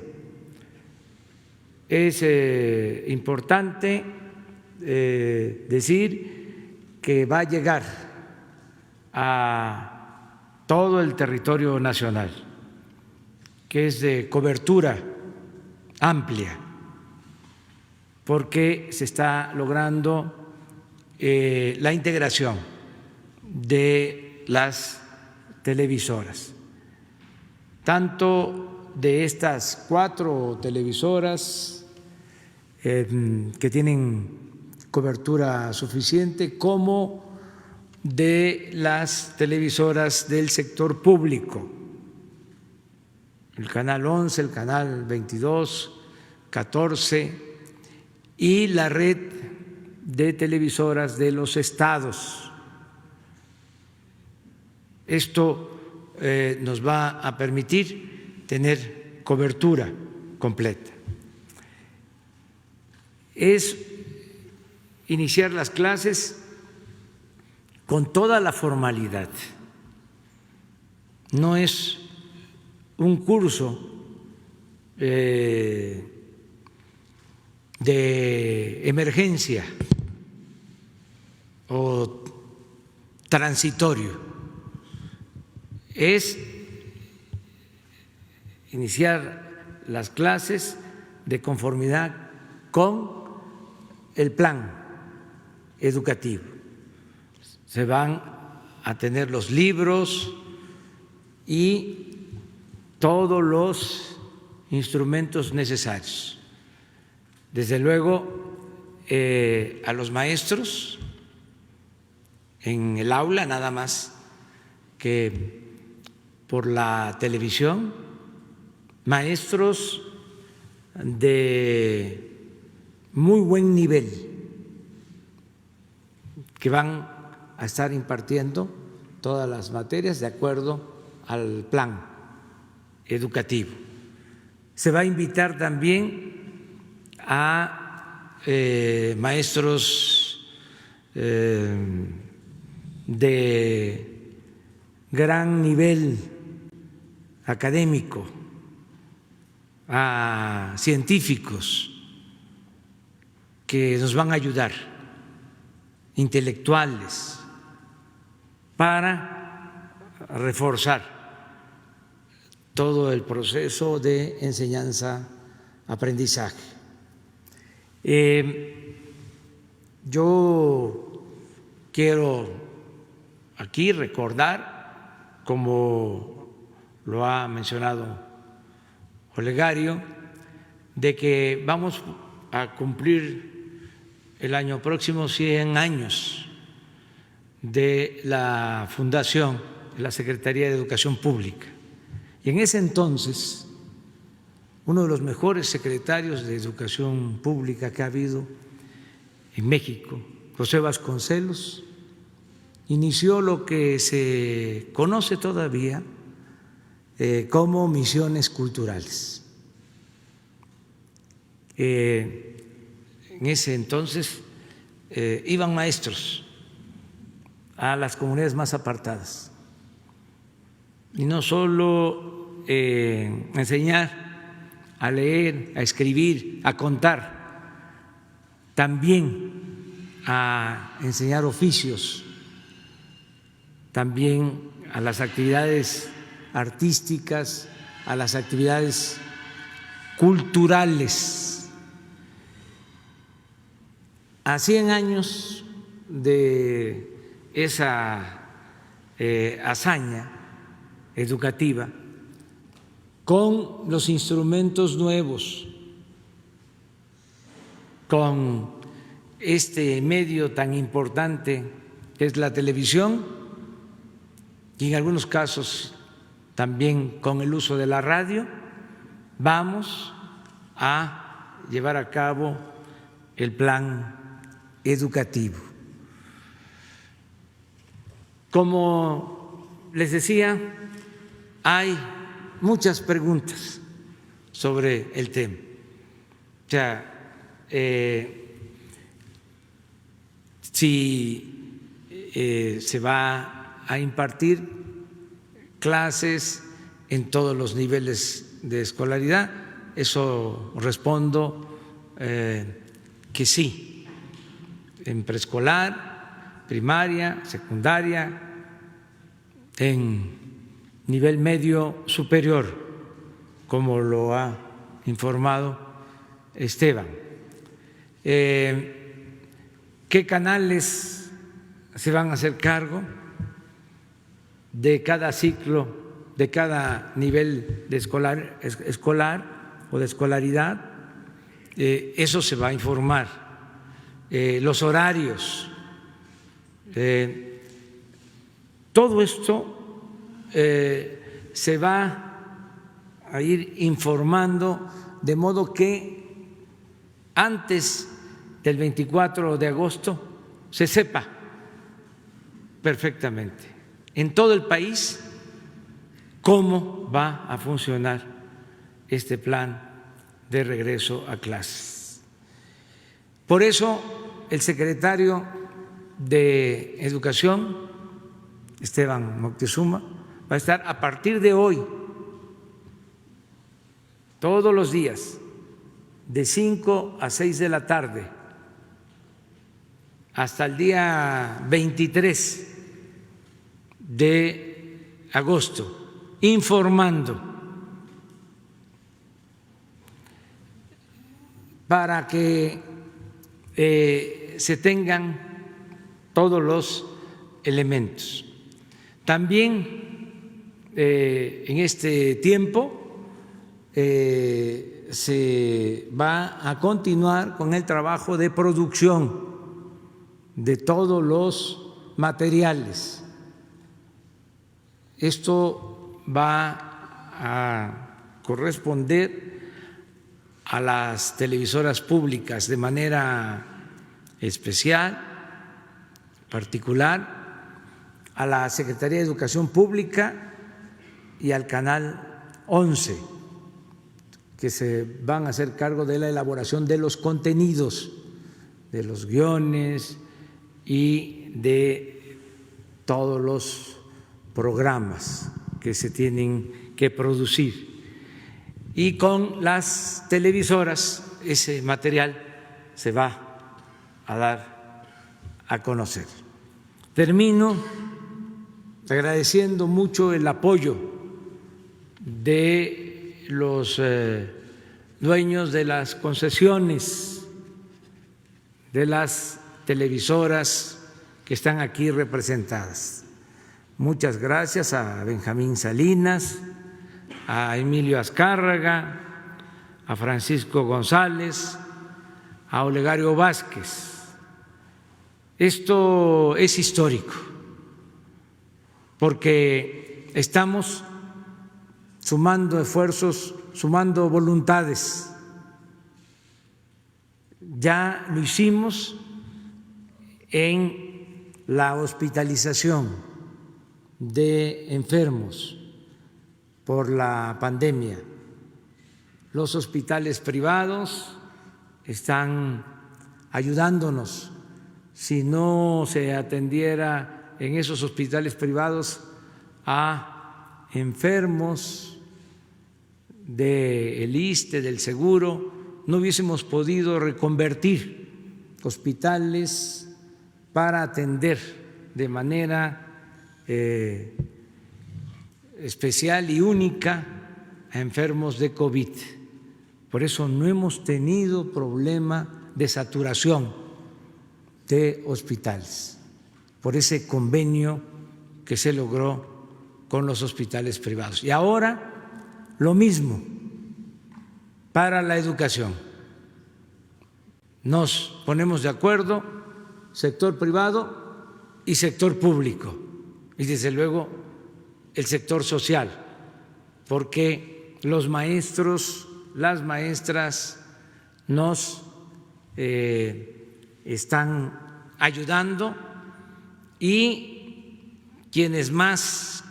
S1: Es importante decir que va a llegar a todo el territorio nacional, que es de cobertura amplia, porque se está logrando la integración de las televisoras, tanto de estas 4 televisoras que tienen cobertura suficiente, como de las televisoras del sector público, el canal 11, el canal 22, 14 y la red de televisoras de los estados. Esto nos va a permitir tener cobertura completa. Es iniciar las clases con toda la formalidad. No es un curso de emergencia o transitorio. Es iniciar las clases de conformidad con el plan educativo. Se van a tener los libros y todos los instrumentos necesarios. Desde luego, a los maestros en el aula, nada más que por la televisión, maestros de muy buen nivel que van a estar impartiendo todas las materias de acuerdo al plan educativo. Se va a invitar también a maestros de gran nivel académico, a científicos que nos van a ayudar, intelectuales, para reforzar todo el proceso de enseñanza-aprendizaje. Yo quiero aquí recordar, como lo ha mencionado Olegario, de que vamos a cumplir el año próximo 100 años de la fundación de la Secretaría de Educación Pública. Y en ese entonces, uno de los mejores secretarios de Educación Pública que ha habido en México, José Vasconcelos, inició lo que se conoce todavía como misiones culturales. En ese entonces iban maestros a las comunidades más apartadas y no solo enseñar a leer, a escribir, a contar, también a enseñar oficios, también a las actividades artísticas, a las actividades culturales. A 100 años de esa hazaña educativa, con los instrumentos nuevos, con este medio tan importante que es la televisión, y en algunos casos también con el uso de la radio, vamos a llevar a cabo el plan educativo. Como les decía, hay muchas preguntas sobre el tema. O sea, si se va a impartir clases en todos los niveles de escolaridad, eso respondo que sí, en preescolar, primaria, secundaria, en nivel medio superior, como lo ha informado Esteban. ¿Qué canales se van a hacer cargo de cada ciclo, de cada nivel de escolar o de escolaridad? Eso se va a informar. Los horarios, todo esto se va a ir informando, de modo que antes del 24 de agosto se sepa perfectamente en todo el país cómo va a funcionar este plan de regreso a clases. Por eso el secretario de Educación, Esteban Moctezuma, va a estar a partir de hoy, todos los días, de 5 a 6 de la tarde, hasta el día 23 de agosto, informando para que se tengan todos los elementos. También en este tiempo se va a continuar con el trabajo de producción de todos los materiales. Esto va a corresponder a las televisoras públicas de manera especial, particular, a la Secretaría de Educación Pública y al Canal 11, que se van a hacer cargo de la elaboración de los contenidos, de los guiones y de todos los programas que se tienen que producir. Y con las televisoras ese material se va a dar a conocer. Termino agradeciendo mucho el apoyo de los dueños de las concesiones de las televisoras que están aquí representadas. Muchas gracias a Benjamín Salinas, a Emilio Azcárraga, a Francisco González, a Olegario Vázquez, Esto es histórico porque estamos sumando esfuerzos, sumando voluntades. Ya lo hicimos en la hospitalización de enfermos por la pandemia. Los hospitales privados están ayudándonos. Si no se atendiera en esos hospitales privados a enfermos del ISSSTE, del seguro, no hubiésemos podido reconvertir hospitales para atender de manera especial y única a enfermos de COVID. Por eso no hemos tenido problema de saturación de hospitales, por ese convenio que se logró con los hospitales privados. Y ahora lo mismo para la educación. Nos ponemos de acuerdo, sector privado y sector público, y desde luego el sector social, porque los maestros, las maestras nos están ayudando y quienes más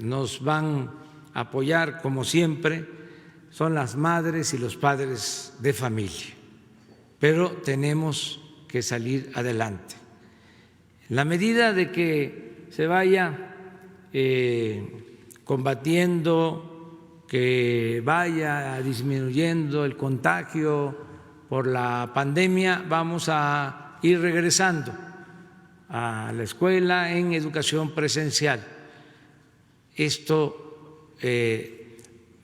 S1: nos van a apoyar, como siempre, son las madres y los padres de familia. Pero tenemos que salir adelante. En la medida de que se vaya combatiendo, que vaya disminuyendo el contagio por la pandemia, vamos a ir regresando a la escuela en educación presencial. Esto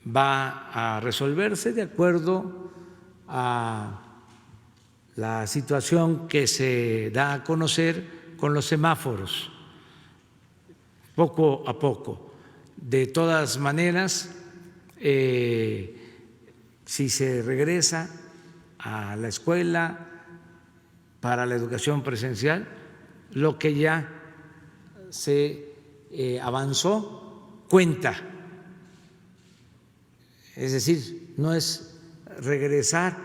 S1: va a resolverse de acuerdo a la situación que se da a conocer con los semáforos, poco a poco. De todas maneras, si se regresa a la escuela para la educación presencial, lo que ya se avanzó cuenta. Es decir, no es regresar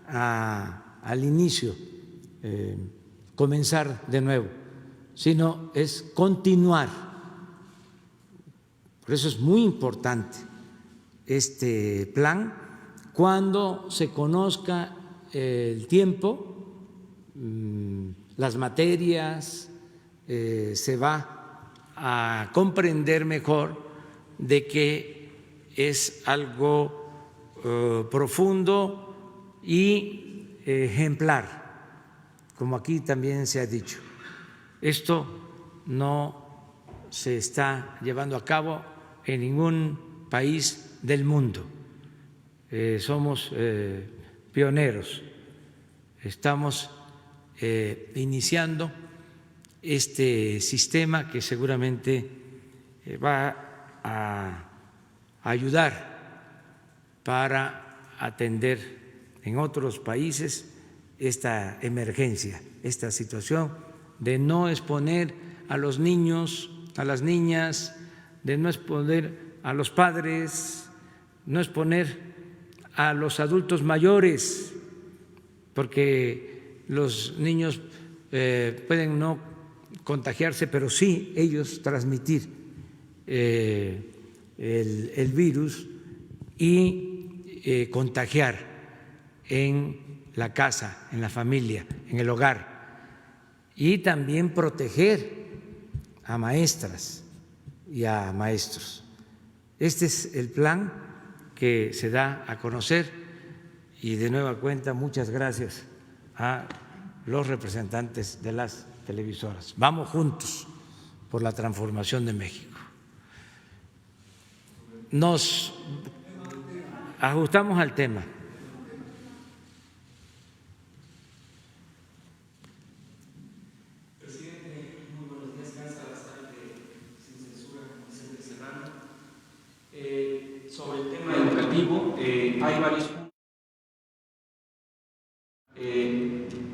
S1: al inicio, comenzar de nuevo, sino es continuar. Por eso es muy importante este plan. Cuando se conozca el tiempo, las materias, se va a comprender mejor de que es algo profundo y ejemplar, como aquí también se ha dicho. Esto no se está llevando a cabo en ningún país del mundo. Somos pioneros, estamos iniciando este sistema que seguramente va a ayudar para atender en otros países esta emergencia, esta situación de no exponer a los niños, a las niñas, de no exponer a los padres, no exponer a los adultos mayores, porque los niños pueden no contagiarse, pero sí ellos transmitir el virus y contagiar en la casa, en la familia, en el hogar, y también proteger a maestras y a maestros. Este es el plan que se da a conocer y de nueva cuenta muchas gracias a los representantes de las televisoras. Vamos juntos por la transformación de México. Nos ajustamos al tema.
S12: Presidente, muy buenos días. Casa bastante sin censura, como Vicente Serrano. Sobre el tema educativo, hay varios puntos.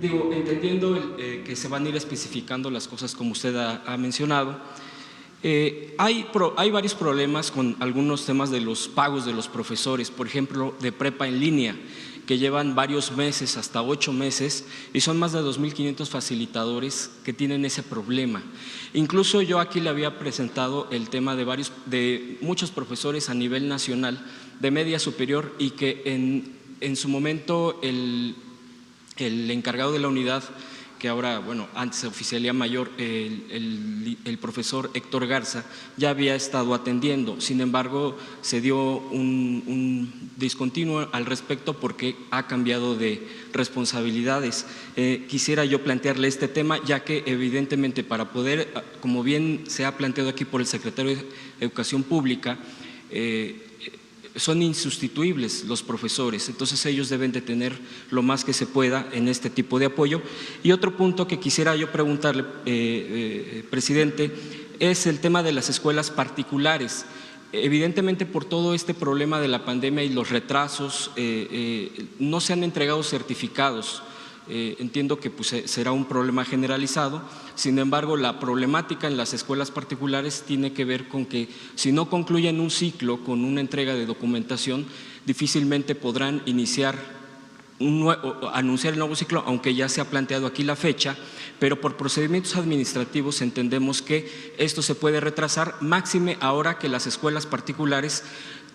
S12: Entendiendo que
S13: se van a ir especificando las cosas como usted ha mencionado. Hay varios problemas con algunos temas de los pagos de los profesores, por ejemplo, de prepa en línea, que llevan varios meses, hasta 8 meses, y son más de 2.500 facilitadores que tienen ese problema. Incluso yo aquí le había presentado el tema de muchos profesores a nivel nacional de media superior, y que en su momento el encargado de la unidad, que ahora, bueno, antes oficialía mayor, el profesor Héctor Garza, ya había estado atendiendo. Sin embargo, se dio un discontinuo al respecto porque ha cambiado de responsabilidades. Quisiera yo plantearle este tema, ya que evidentemente para poder, como bien se ha planteado aquí por el secretario de Educación Pública, son insustituibles los profesores, entonces ellos deben de tener lo más que se pueda en este tipo de apoyo. Y otro punto que quisiera yo preguntarle, presidente, es el tema de las escuelas particulares. Evidentemente, por todo este problema de la pandemia y los retrasos, no se han entregado certificados. Entiendo que pues, será un problema generalizado. Sin embargo, la problemática en las escuelas particulares tiene que ver con que si no concluyen un ciclo con una entrega de documentación, difícilmente podrán anunciar el nuevo ciclo, aunque ya se ha planteado aquí la fecha, pero por procedimientos administrativos entendemos que esto se puede retrasar, máxime ahora que las escuelas particulares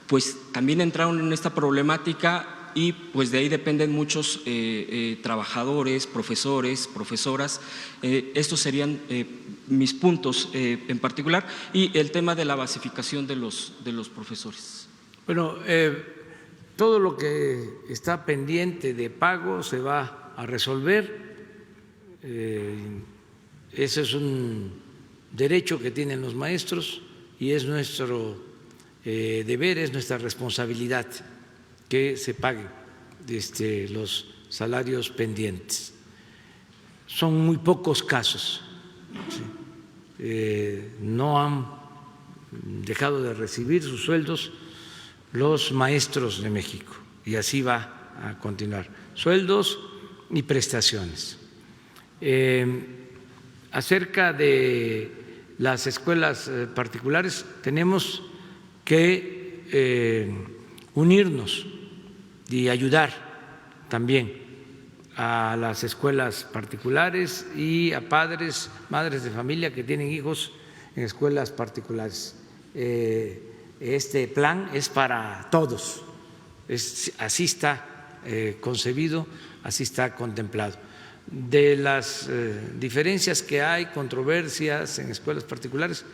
S13: pues también entraron en esta problemática. Y pues de ahí dependen muchos trabajadores, profesores, profesoras. Estos serían mis puntos en particular, y el tema de la basificación de los profesores.
S1: Bueno, todo lo que está pendiente de pago se va a resolver. Ese es un derecho que tienen los maestros y es nuestro deber, es nuestra responsabilidad que se paguen los salarios pendientes. Son muy pocos casos, no han dejado de recibir sus sueldos los maestros de México, y así va a continuar, sueldos y prestaciones. Acerca de las escuelas particulares, tenemos que unirnos y ayudar también a las escuelas particulares y a padres, madres de familia que tienen hijos en escuelas particulares. Este plan es para todos, así está concebido, así está contemplado. De las diferencias que hay, controversias en escuelas particulares,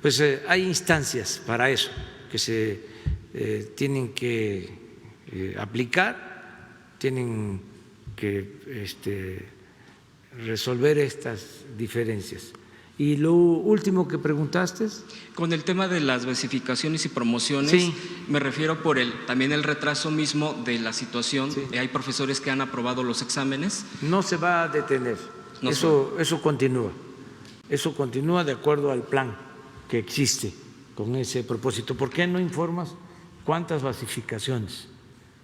S1: pues hay instancias para eso que se tienen que aplicar, tienen que resolver estas diferencias. Y lo último que preguntaste,
S13: con el tema de las basificaciones y promociones, sí, me refiero por también el retraso mismo de la situación. Sí. Hay profesores que han aprobado los exámenes.
S1: No se va a detener, eso continúa de acuerdo al plan que existe con ese propósito. ¿Por qué no informas cuántas basificaciones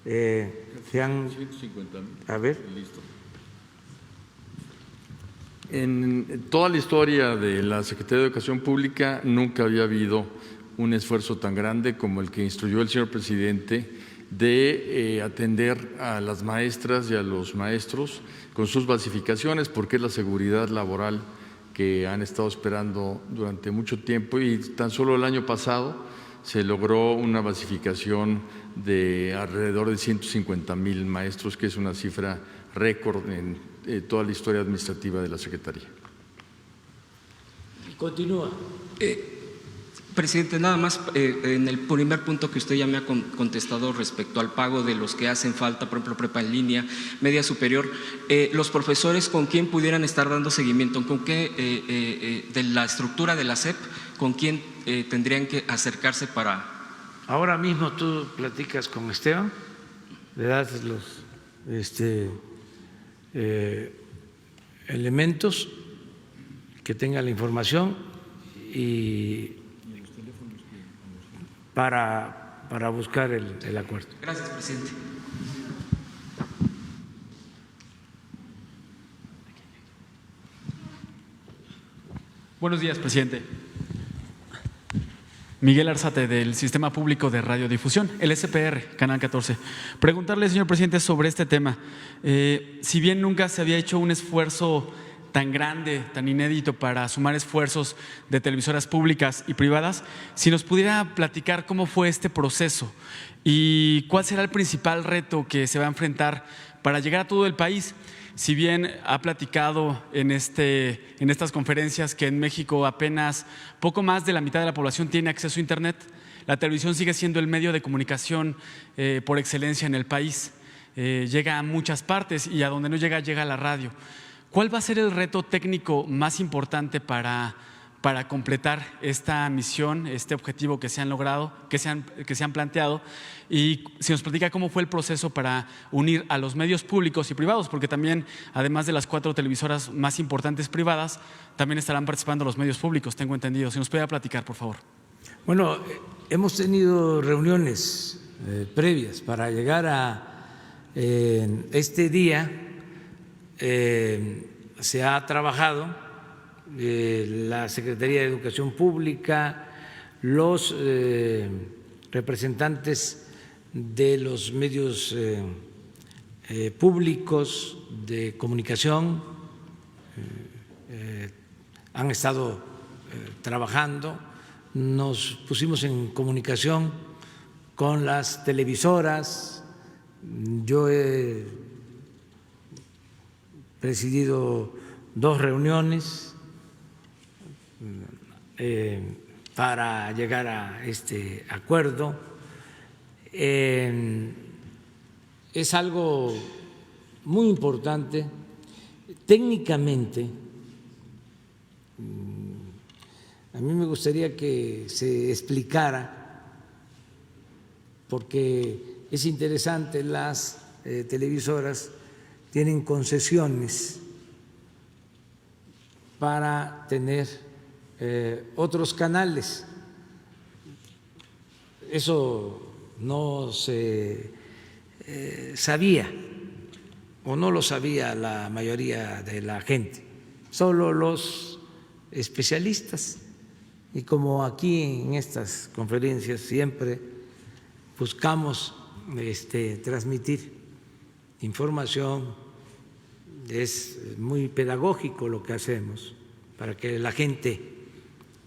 S1: se han?
S7: 150,000.
S1: A ver.
S7: Listo. En toda la historia de la Secretaría de Educación Pública nunca había habido un esfuerzo tan grande como el que instruyó el señor presidente de atender a las maestras y a los maestros con sus basificaciones, porque es la seguridad laboral que han estado esperando durante mucho tiempo, y tan solo el año pasado se logró una basificación de alrededor de 150,000 maestros, que es una cifra récord en toda la historia administrativa de la Secretaría.
S1: Continúa.
S13: Presidente, nada más en el primer punto que usted ya me ha contestado respecto al pago de los que hacen falta, por ejemplo, prepa en línea, media superior, los profesores, ¿con quién pudieran estar dando seguimiento? ¿Con qué, de la estructura de la SEP, con quién tendrían que acercarse para?
S1: Ahora mismo tú platicas con Esteban, le das los elementos que tenga la información y para buscar el acuerdo.
S13: Gracias, presidente.
S14: Buenos días, presidente. Miguel Arzate, del Sistema Público de Radiodifusión, el SPR, Canal 14. Preguntarle, señor presidente, sobre este tema. Si bien nunca se había hecho un esfuerzo tan grande, tan inédito para sumar esfuerzos de televisoras públicas y privadas, si nos pudiera platicar cómo fue este proceso y cuál será el principal reto que se va a enfrentar para llegar a todo el país. Si bien ha platicado en estas conferencias que en México apenas poco más de la mitad de la población tiene acceso a Internet, la televisión sigue siendo el medio de comunicación por excelencia en el país. Llega a muchas partes y a donde no llega, llega a la radio. ¿Cuál va a ser el reto técnico más importante para completar esta misión, este objetivo que se han logrado, que se han planteado? Y si nos platica cómo fue el proceso para unir a los medios públicos y privados, porque también, además de las 4 televisoras más importantes privadas, también estarán participando los medios públicos, tengo entendido. Si nos pudiera platicar, por favor.
S1: Bueno, hemos tenido reuniones previas para llegar a este día. Se ha trabajado la Secretaría de Educación Pública, los representantes de los medios públicos de comunicación han estado trabajando. Nos pusimos en comunicación con las televisoras. Yo he presidido 2 reuniones para llegar a este acuerdo. Es algo muy importante. Técnicamente, a mí me gustaría que se explicara, porque es interesante, las televisoras tienen concesiones para tener otros canales. Eso no se sabía, o no lo sabía la mayoría de la gente, solo los especialistas. Y como aquí en estas conferencias siempre buscamos transmitir información, es muy pedagógico lo que hacemos para que la gente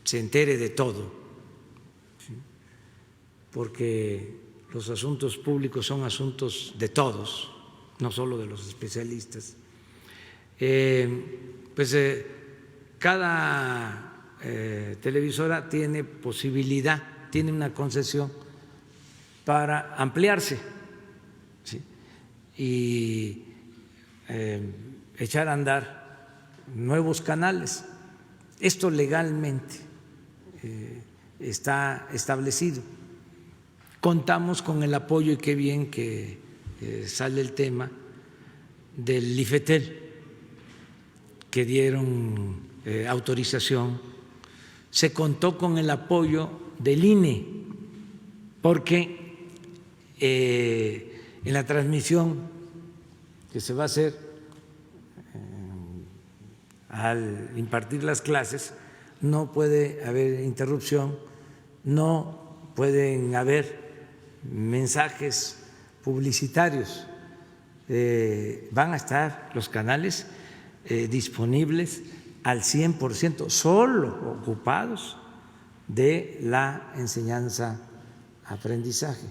S1: se entere de todo, ¿sí? Porque los asuntos públicos son asuntos de todos, no solo de los especialistas. Cada televisora tiene posibilidad, tiene una concesión para ampliarse, ¿sí? Y echar a andar nuevos canales. Esto legalmente está establecido. Contamos con el apoyo, y qué bien que sale el tema del IFETEL, que dieron autorización. Se contó con el apoyo del INE, porque en la transmisión que se va a hacer al impartir las clases no puede haber interrupción, no pueden haber mensajes publicitarios. Van a estar los canales disponibles al 100%, solo ocupados de la enseñanza-aprendizaje.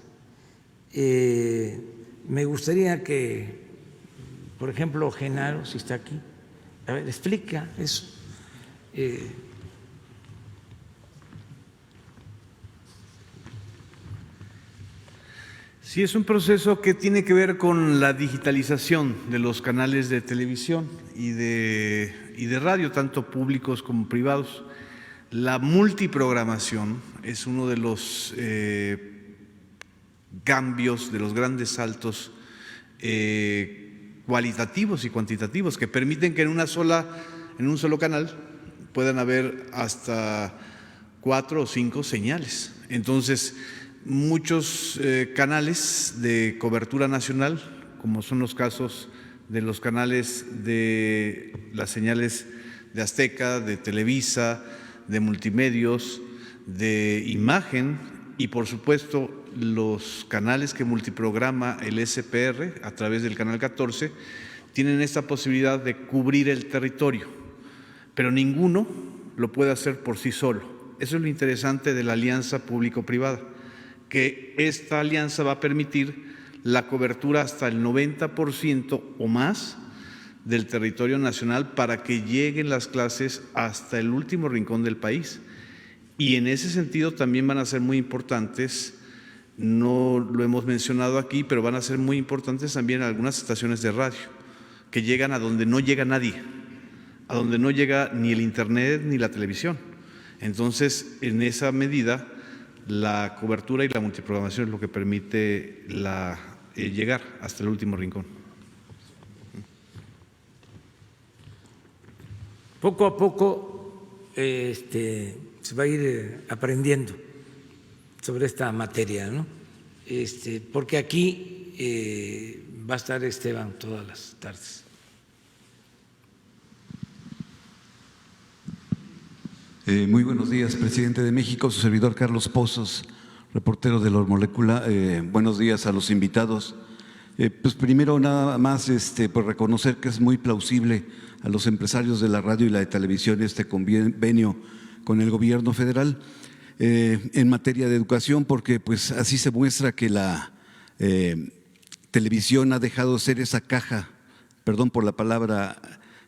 S1: Me gustaría que, por ejemplo, Genaro, si está aquí, a ver, explica eso.
S15: Sí, es un proceso que tiene que ver con la digitalización de los canales de televisión y de radio, tanto públicos como privados. La multiprogramación es uno de los cambios, de los grandes saltos cualitativos y cuantitativos que permiten que en un solo canal puedan haber hasta 4 o 5 señales. Entonces, muchos canales de cobertura nacional, como son los casos de los canales de las señales de Azteca, de Televisa, de Multimedios, de Imagen y por supuesto los canales que multiprograma el SPR a través del Canal 14 tienen esta posibilidad de cubrir el territorio, pero ninguno lo puede hacer por sí solo. Eso es lo interesante de la alianza público-privada, que esta alianza va a permitir la cobertura hasta el 90% o más del territorio nacional para que lleguen las clases hasta el último rincón del país. Y en ese sentido también van a ser muy importantes, no lo hemos mencionado aquí, pero van a ser muy importantes también algunas estaciones de radio que llegan a donde no llega nadie, a donde no llega ni el internet ni la televisión. Entonces, en esa medida, la cobertura y la multiprogramación es lo que permite llegar hasta el último rincón.
S1: Poco a poco se va a ir aprendiendo sobre esta materia, ¿no? Porque aquí va a estar Esteban todas las tardes.
S16: Muy buenos días, presidente de México, su servidor Carlos Pozos, reportero de Los Molécula. Buenos días a los invitados. Pues primero nada más por reconocer que es muy plausible a los empresarios de la radio y la de televisión este convenio con el gobierno federal en materia de educación, porque pues así se muestra que la televisión ha dejado de ser esa caja, perdón por la palabra,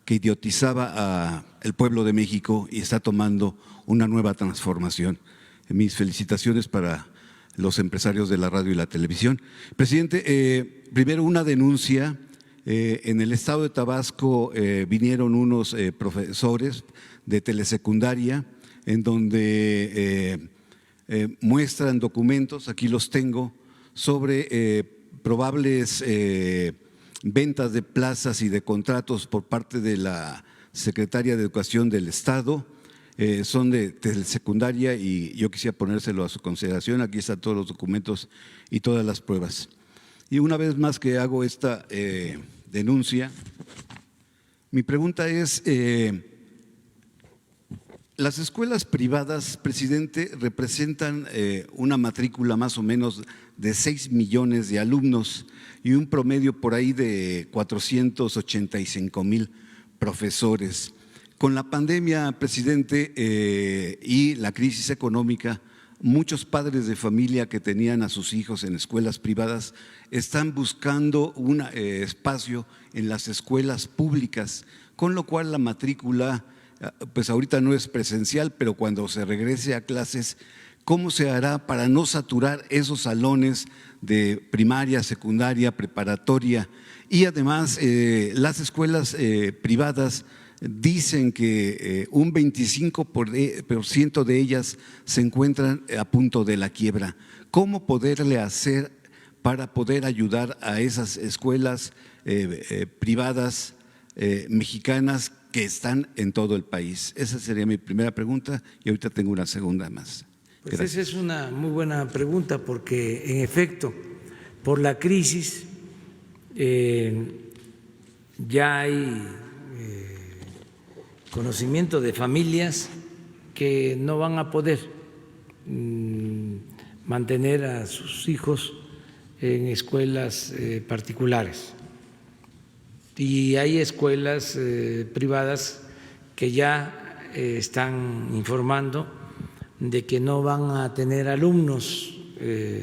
S16: que idiotizaba al pueblo de México y está tomando una nueva transformación. Mis felicitaciones para los empresarios de la radio y la televisión. Presidente, primero una denuncia. En el estado de Tabasco vinieron unos profesores de telesecundaria en donde muestran documentos, aquí los tengo, sobre probables ventas de plazas y de contratos por parte de la Secretaría de Educación del Estado. Son de telesecundaria y yo quisiera ponérselo a su consideración. Aquí están todos los documentos y todas las pruebas. Y una vez más que hago esta denuncia, mi pregunta es, las escuelas privadas, presidente, representan una matrícula más o menos de 6 millones de alumnos y un promedio por ahí de 485,000 profesores. Con la pandemia, presidente, y la crisis económica, muchos padres de familia que tenían a sus hijos en escuelas privadas están buscando un espacio en las escuelas públicas, con lo cual la matrícula, pues ahorita no es presencial, pero cuando se regrese a clases, ¿cómo se hará para no saturar esos salones de primaria, secundaria, preparatoria? Y además, las escuelas privadas dicen que un 25% de ellas se encuentran a punto de la quiebra. ¿Cómo poderle hacer para poder ayudar a esas escuelas privadas mexicanas que están en todo el país? Esa sería mi primera pregunta y ahorita tengo una segunda más.
S1: Pues esa es una muy buena pregunta porque en efecto, por la crisis ya hay conocimiento de familias que no van a poder mantener a sus hijos en escuelas particulares. Y hay escuelas privadas que ya están informando de que no van a tener alumnos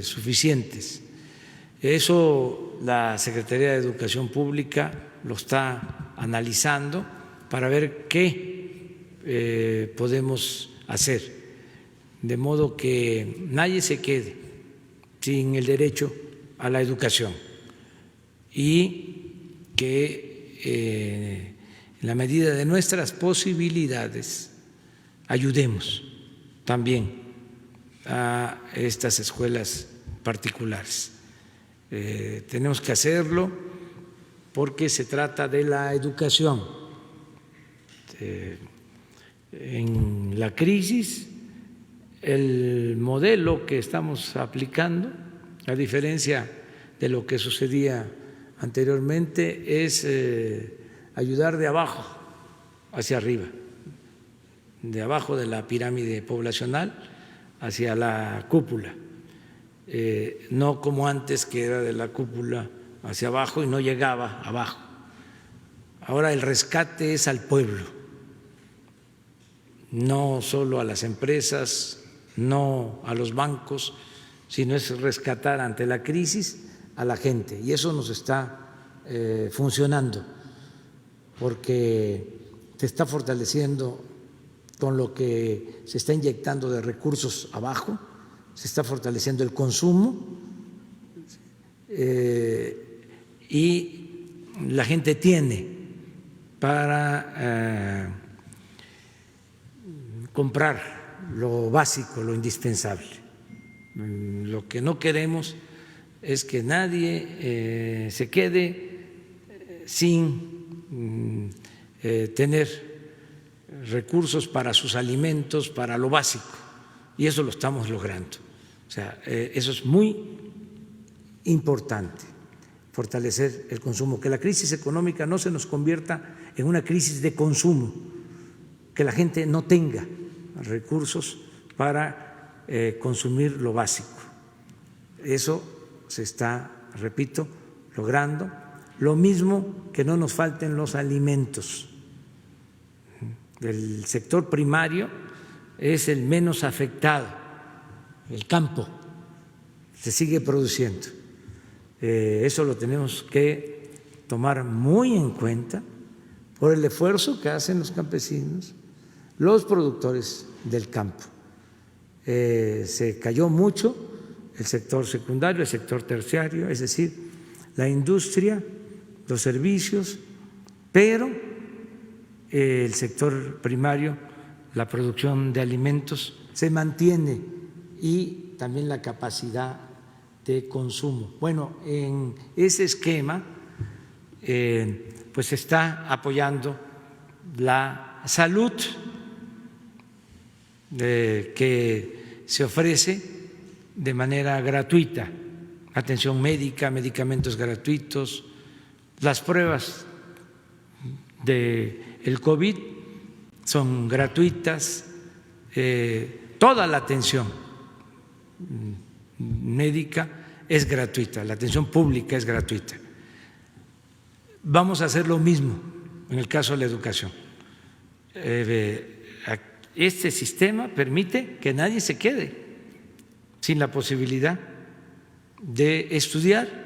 S1: suficientes. Eso la Secretaría de Educación Pública lo está analizando para ver qué podemos hacer, de modo que nadie se quede sin el derecho a la educación y que en la medida de nuestras posibilidades ayudemos también a estas escuelas particulares. Tenemos que hacerlo porque se trata de la educación. En la crisis, el modelo que estamos aplicando, a diferencia de lo que sucedía anteriormente, es ayudar de abajo hacia arriba. de abajo de la pirámide poblacional hacia la cúpula, no como antes que era de la cúpula hacia abajo y no llegaba abajo. Ahora el rescate es al pueblo, no solo a las empresas, no a los bancos, sino es rescatar ante la crisis a la gente, y eso nos está funcionando porque se está fortaleciendo con lo que se está inyectando de recursos abajo, se está fortaleciendo el consumo y la gente tiene para comprar lo básico, lo indispensable. Lo que no queremos es que nadie se quede sin tener recursos para sus alimentos, para lo básico, y eso lo estamos logrando. O sea, eso es muy importante, fortalecer el consumo, que la crisis económica no se nos convierta en una crisis de consumo, que la gente no tenga recursos para consumir lo básico. Eso se está, repito, logrando. Lo mismo que no nos falten los alimentos. El sector primario es el menos afectado, el campo se sigue produciendo. Eso lo tenemos que tomar muy en cuenta por el esfuerzo que hacen los campesinos, los productores del campo. Se cayó mucho el sector secundario, el sector terciario, es decir, la industria, los servicios, pero el sector primario, la producción de alimentos, se mantiene, y también la capacidad de consumo. Bueno, en ese esquema pues se está apoyando la salud que se ofrece de manera gratuita, atención médica, medicamentos gratuitos, las pruebas del COVID son gratuitas, toda la atención médica es gratuita, la atención pública es gratuita. Vamos a hacer lo mismo en el caso de la educación. Este sistema permite que nadie se quede sin la posibilidad de estudiar,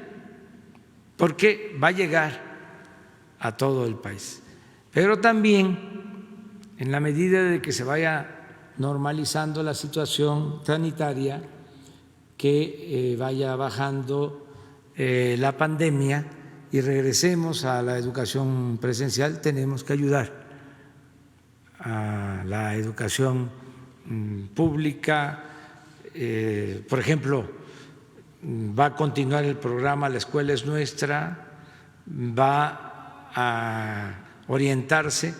S1: porque va a llegar a todo el país. Pero también, en la medida de que se vaya normalizando la situación sanitaria, que vaya bajando la pandemia y regresemos a la educación presencial, tenemos que ayudar a la educación pública. Por ejemplo, va a continuar el programa La Escuela es Nuestra, va a orientarse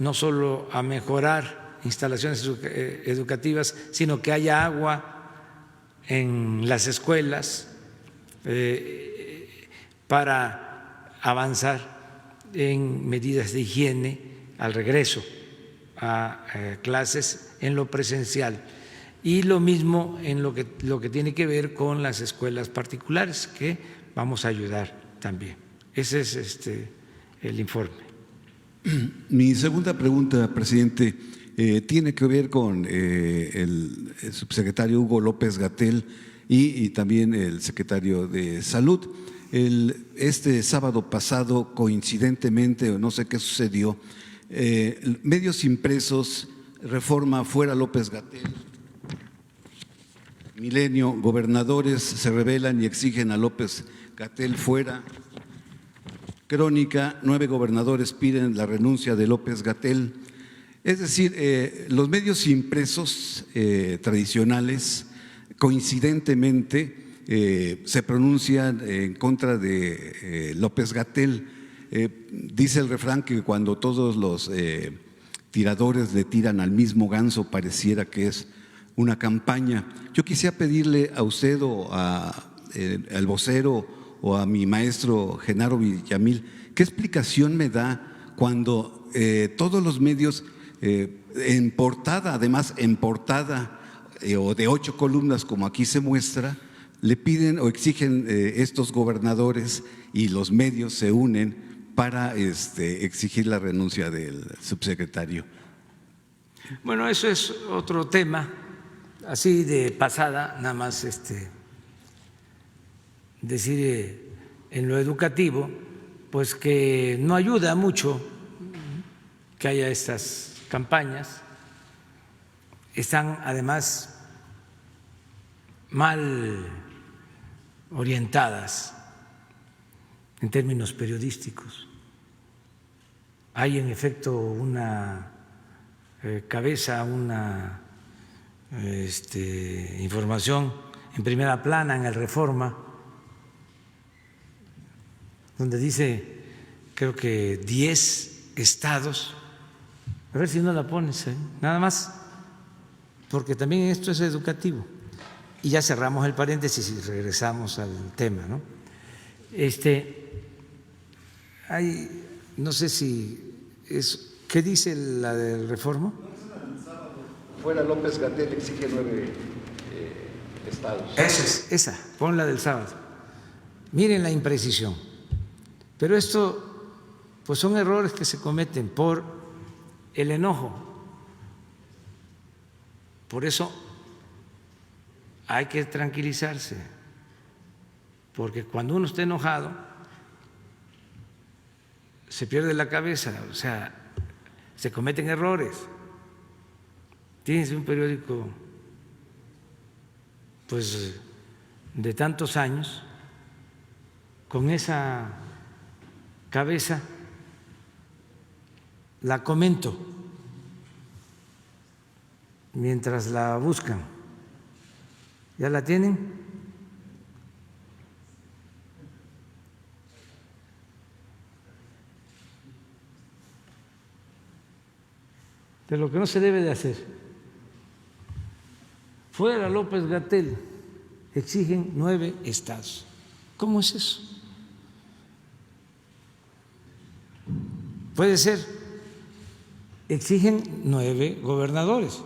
S1: no solo a mejorar instalaciones educativas, sino que haya agua en las escuelas para avanzar en medidas de higiene al regreso a clases en lo presencial. Y lo mismo en lo que tiene que ver con las escuelas particulares, que vamos a ayudar también. Ese es el informe.
S16: Mi segunda pregunta, presidente, tiene que ver con el subsecretario Hugo López-Gatell y también el secretario de Salud. Este sábado pasado, coincidentemente, o no sé qué sucedió, medios impresos, Reforma, fuera López-Gatell, Milenio, gobernadores se rebelan y exigen a López-Gatell fuera. Crónica, 9 gobernadores piden la renuncia de López-Gatell. Es decir, los medios impresos tradicionales coincidentemente se pronuncian en contra de López-Gatell. Dice el refrán que cuando todos los tiradores le tiran al mismo ganso pareciera que es una campaña. Yo quisiera pedirle a usted o al vocero o a mi maestro Genaro Villamil, ¿qué explicación me da cuando todos los medios en portada, además en portada o de 8 columnas como aquí se muestra, le piden o exigen estos gobernadores y los medios se unen para exigir la renuncia del subsecretario.
S1: Bueno, eso es otro tema, así de pasada, nada más decir en lo educativo, pues que no ayuda mucho que haya estas campañas, están además mal orientadas en términos periodísticos. Hay en efecto una cabeza, una información en primera plana en el Reforma, donde dice, creo que 10 estados, a ver si no la pones, nada más, porque también esto es educativo. Y ya cerramos el paréntesis y regresamos al tema, ¿no? No sé si es, ¿qué dice la del Reforma?
S17: Fuera López-Gatell exige 9 estados.
S1: Esa, pon la del sábado. Miren la imprecisión. Pero esto, pues son errores que se cometen por el enojo. Por eso hay que tranquilizarse, porque cuando uno está enojado se pierde la cabeza, o sea, se cometen errores. Tienes un periódico pues de tantos años con esa cabeza, la comento mientras la buscan. ¿Ya la tienen? De lo que no se debe de hacer. Fuera López-Gatell, exigen 9 estados. ¿Cómo es eso? Puede ser, exigen 9 gobernadores,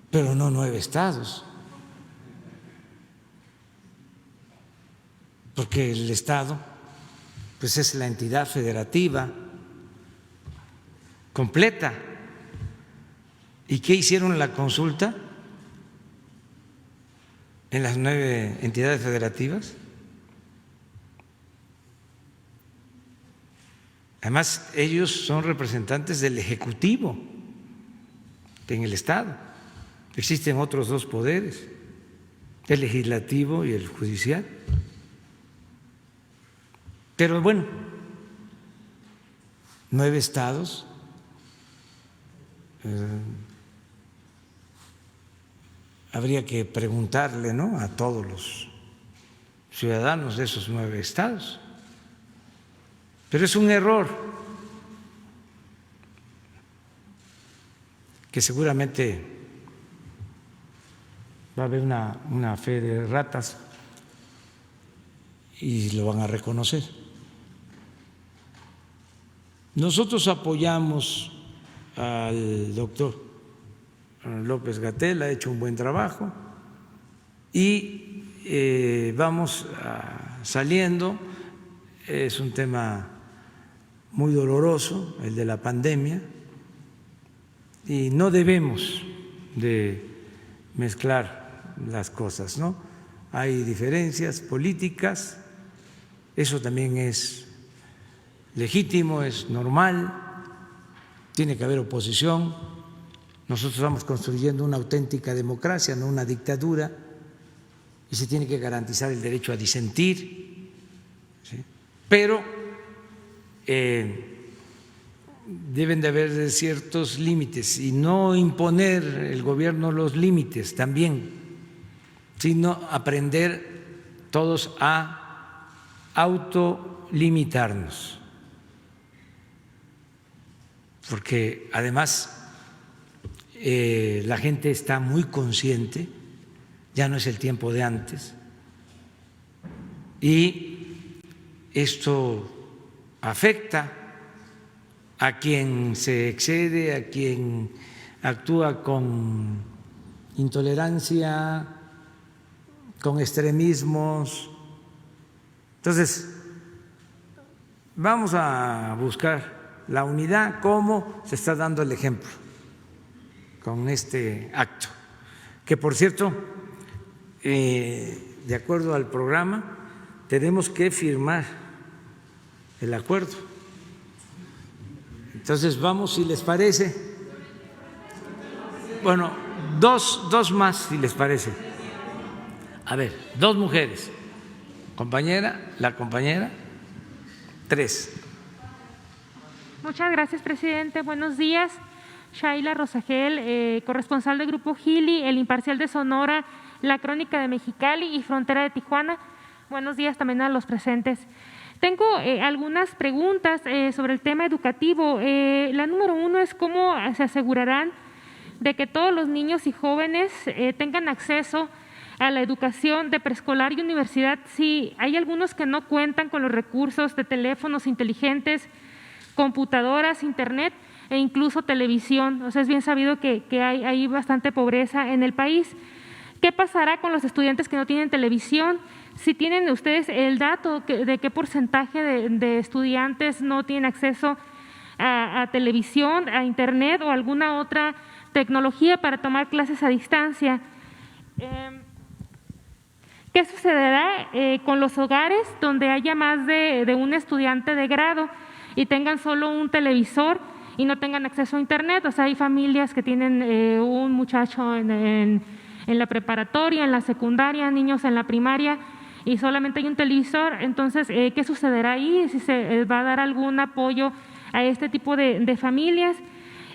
S1: pero no 9 estados, porque el estado pues es la entidad federativa completa. ¿Y qué hicieron la consulta en las 9 entidades federativas? Además, ellos son representantes del Ejecutivo en el Estado. Existen otros 2 poderes, el legislativo y el judicial. Pero bueno, 9 estados, habría que preguntarle, ¿no?, a todos los ciudadanos de esos 9 estados. Pero es un error que seguramente va a haber una fe de ratas y lo van a reconocer. Nosotros apoyamos al doctor López-Gatell, ha hecho un buen trabajo y vamos saliendo. Es un tema muy doloroso, el de la pandemia, y no debemos de mezclar las cosas, ¿no? Hay diferencias políticas, eso también es legítimo, es normal, tiene que haber oposición. Nosotros estamos construyendo una auténtica democracia, no una dictadura, y se tiene que garantizar el derecho a disentir, ¿sí? Pero deben de haber ciertos límites y no imponer el gobierno los límites también, sino aprender todos a autolimitarnos, porque además la gente está muy consciente, ya no es el tiempo de antes, y esto afecta a quien se excede, a quien actúa con intolerancia, con extremismos. Entonces, vamos a buscar la unidad, como se está dando el ejemplo con este acto, que por cierto, de acuerdo al programa, tenemos que firmar el acuerdo. Entonces vamos, si les parece. Bueno, dos más, si les parece. A ver, 2 mujeres. Compañera, la compañera, 3.
S18: Muchas gracias, presidente. Buenos días. Shaila Rosagel, corresponsal del Grupo Gili, El Imparcial de Sonora, La Crónica de Mexicali y Frontera de Tijuana. Buenos días también a los presentes. Tengo algunas preguntas sobre el tema educativo. La número 1 es cómo se asegurarán de que todos los niños y jóvenes tengan acceso a la educación de preescolar y universidad si hay algunos que no cuentan con los recursos de teléfonos inteligentes, computadoras, internet e incluso televisión. O sea, es bien sabido que hay bastante pobreza en el país. ¿Qué pasará con los estudiantes que no tienen televisión? Si tienen ustedes el dato de qué porcentaje de estudiantes no tienen acceso a televisión, a internet o alguna otra tecnología para tomar clases a distancia. ¿Qué sucederá con los hogares donde haya más de un estudiante de grado y tengan solo un televisor y no tengan acceso a internet? O sea, hay familias que tienen un muchacho en la preparatoria, en la secundaria, niños en la primaria y solamente hay un televisor. Entonces, ¿qué sucederá ahí? Si se va a dar algún apoyo a este tipo de familias.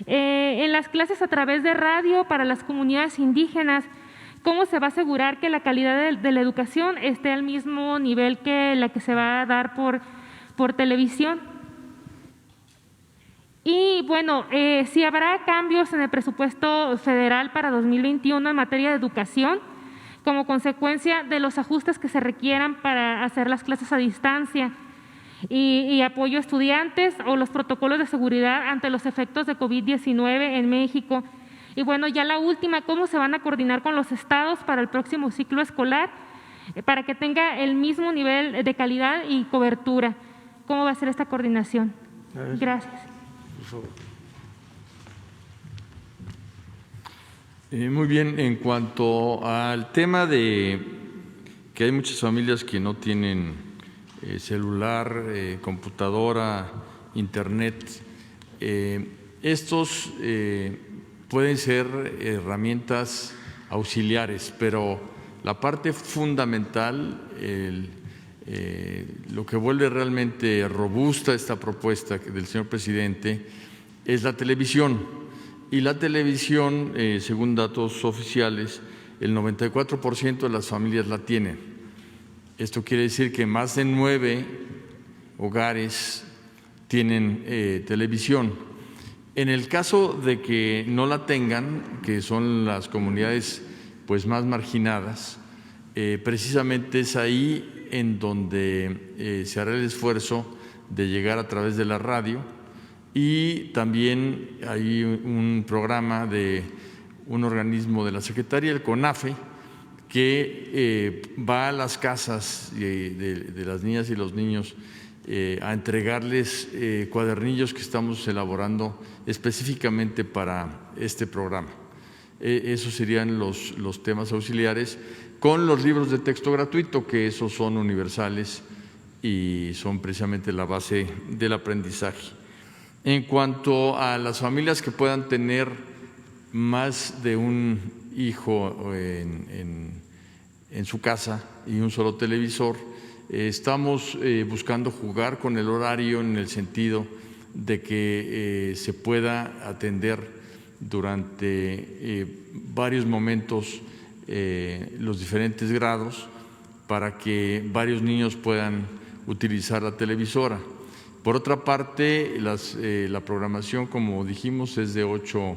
S18: En las clases a través de radio para las comunidades indígenas, ¿cómo se va a asegurar que la calidad de la educación esté al mismo nivel que la que se va a dar por televisión? Y bueno, si habrá cambios en el presupuesto federal para 2021 en materia de educación, como consecuencia de los ajustes que se requieran para hacer las clases a distancia y apoyo a estudiantes o los protocolos de seguridad ante los efectos de COVID-19 en México. Y bueno, ya la última, ¿cómo se van a coordinar con los estados para el próximo ciclo escolar para que tenga el mismo nivel de calidad y cobertura? ¿Cómo va a ser esta coordinación? Gracias.
S1: Por favor.
S7: Muy bien, en cuanto al tema de que hay muchas familias que no tienen celular, computadora, internet, estos pueden ser herramientas auxiliares, pero la parte fundamental, lo que vuelve realmente robusta esta propuesta del señor presidente es la televisión. Y la televisión, según datos oficiales, el 94% de las familias la tienen. Esto quiere decir que más de 9 hogares tienen televisión. En el caso de que no la tengan, que son las comunidades pues más marginadas, precisamente es ahí en donde se hará el esfuerzo de llegar a través de la radio, y también hay un programa de un organismo de la Secretaría, el CONAFE, que va a las casas de las niñas y los niños a entregarles cuadernillos que estamos elaborando específicamente para este programa. Esos serían los temas auxiliares, con los libros de texto gratuito, que esos son universales y son precisamente la base del aprendizaje. En cuanto a las familias que puedan tener más de un hijo en su casa y un solo televisor, estamos buscando jugar con el horario en el sentido de que se pueda atender durante varios momentos los diferentes grados para que varios niños puedan utilizar la televisora. Por otra parte, la programación, como dijimos, es de 8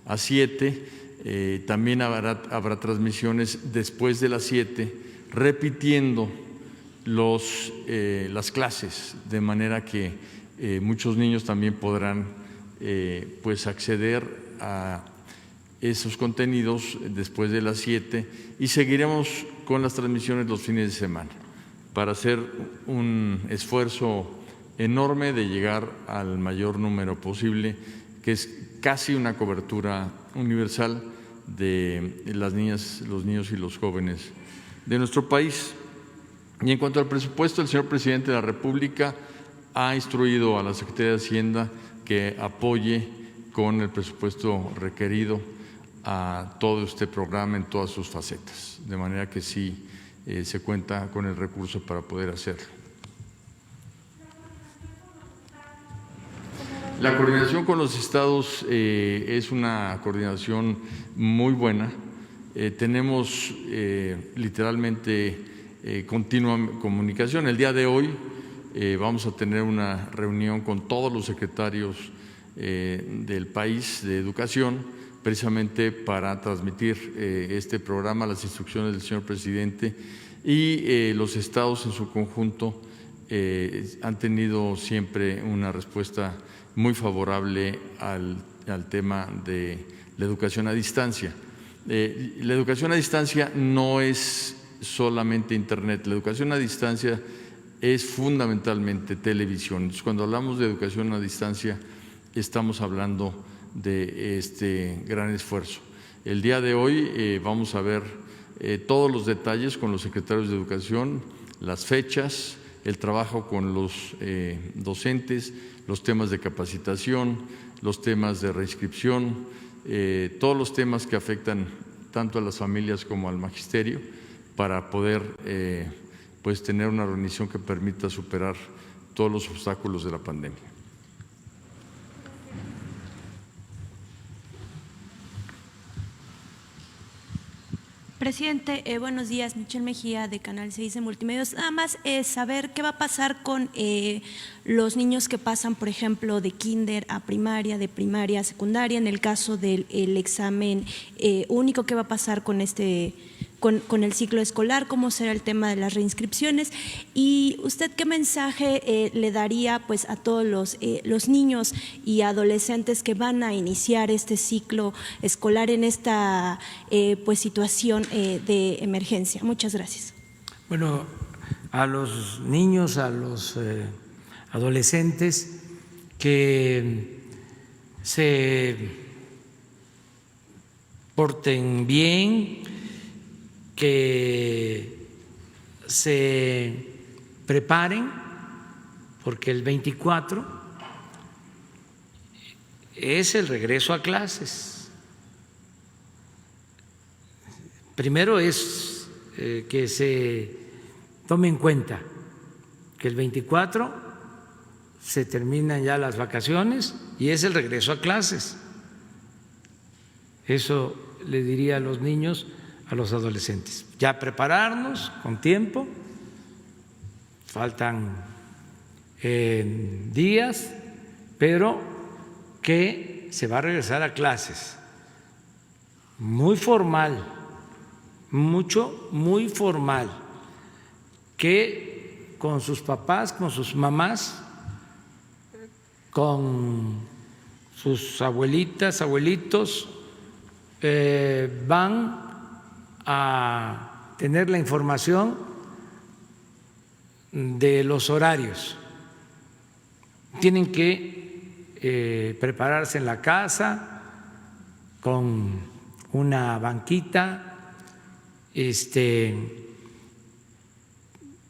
S7: a 7. También habrá transmisiones después de las 7, repitiendo las clases, de manera que muchos niños también podrán pues acceder a esos contenidos después de las 7 y seguiremos con las transmisiones los fines de semana para hacer un esfuerzo enorme de llegar al mayor número posible, que es casi una cobertura universal de las niñas, los niños y los jóvenes de nuestro país. Y en cuanto al presupuesto, el señor presidente de la República ha instruido a la Secretaría de Hacienda que apoye con el presupuesto requerido a todo este programa en todas sus facetas, de manera que sí se cuenta con el recurso para poder hacerlo. La coordinación con los estados es una coordinación muy buena. Tenemos literalmente continua comunicación. El día de hoy vamos a tener una reunión con todos los secretarios del país de educación, precisamente para transmitir este programa, las instrucciones del señor presidente, y los estados en su conjunto han tenido siempre una respuesta muy favorable al tema de la educación a distancia. La educación a distancia no es solamente Internet, la educación a distancia es fundamentalmente televisión. Entonces, cuando hablamos de educación a distancia, estamos hablando de este gran esfuerzo. El día de hoy vamos a ver todos los detalles con los secretarios de Educación, las fechas, el trabajo con los docentes, los temas de capacitación, los temas de reinscripción, todos los temas que afectan tanto a las familias como al magisterio, para poder pues tener una organización que permita superar todos los obstáculos de la pandemia.
S19: Presidente, buenos días. Michelle Mejía, de Canal 6 de Multimedios. Nada más saber qué va a pasar con los niños que pasan, por ejemplo, de kinder a primaria, de primaria a secundaria. En el caso del examen único, ¿qué va a pasar con con el ciclo escolar? ¿Cómo será el tema de las reinscripciones? Y usted, ¿qué mensaje le daría pues a todos los niños y adolescentes que van a iniciar este ciclo escolar en esta pues situación de emergencia? Muchas gracias.
S1: Bueno, a los niños, a los adolescentes que se porten bien, que se preparen, porque el 24 es el regreso a clases. Primero es que se tome en cuenta que el 24 se terminan ya las vacaciones y es el regreso a clases. Eso le diría a los niños, a los adolescentes. Ya prepararnos con tiempo, faltan días, pero que se va a regresar a clases. Muy formal, muy formal, que con sus papás, con sus mamás, con sus abuelitas, abuelitos, van a tener la información de los horarios. Tienen que prepararse en la casa con una banquita,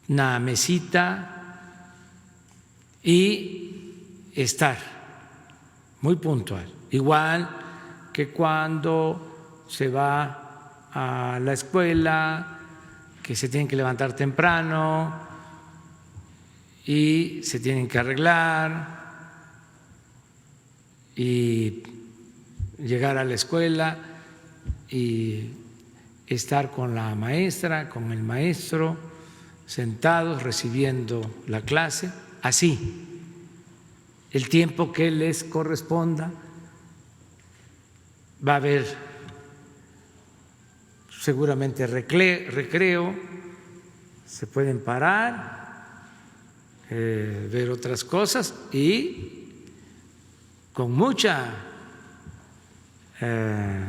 S1: una mesita y estar muy puntual. Igual que cuando se va a la escuela, que se tienen que levantar temprano y se tienen que arreglar y llegar a la escuela y estar con la maestra, con el maestro, sentados recibiendo la clase, así, el tiempo que les corresponda. Va a haber seguramente recreo, se pueden parar ver otras cosas y con mucha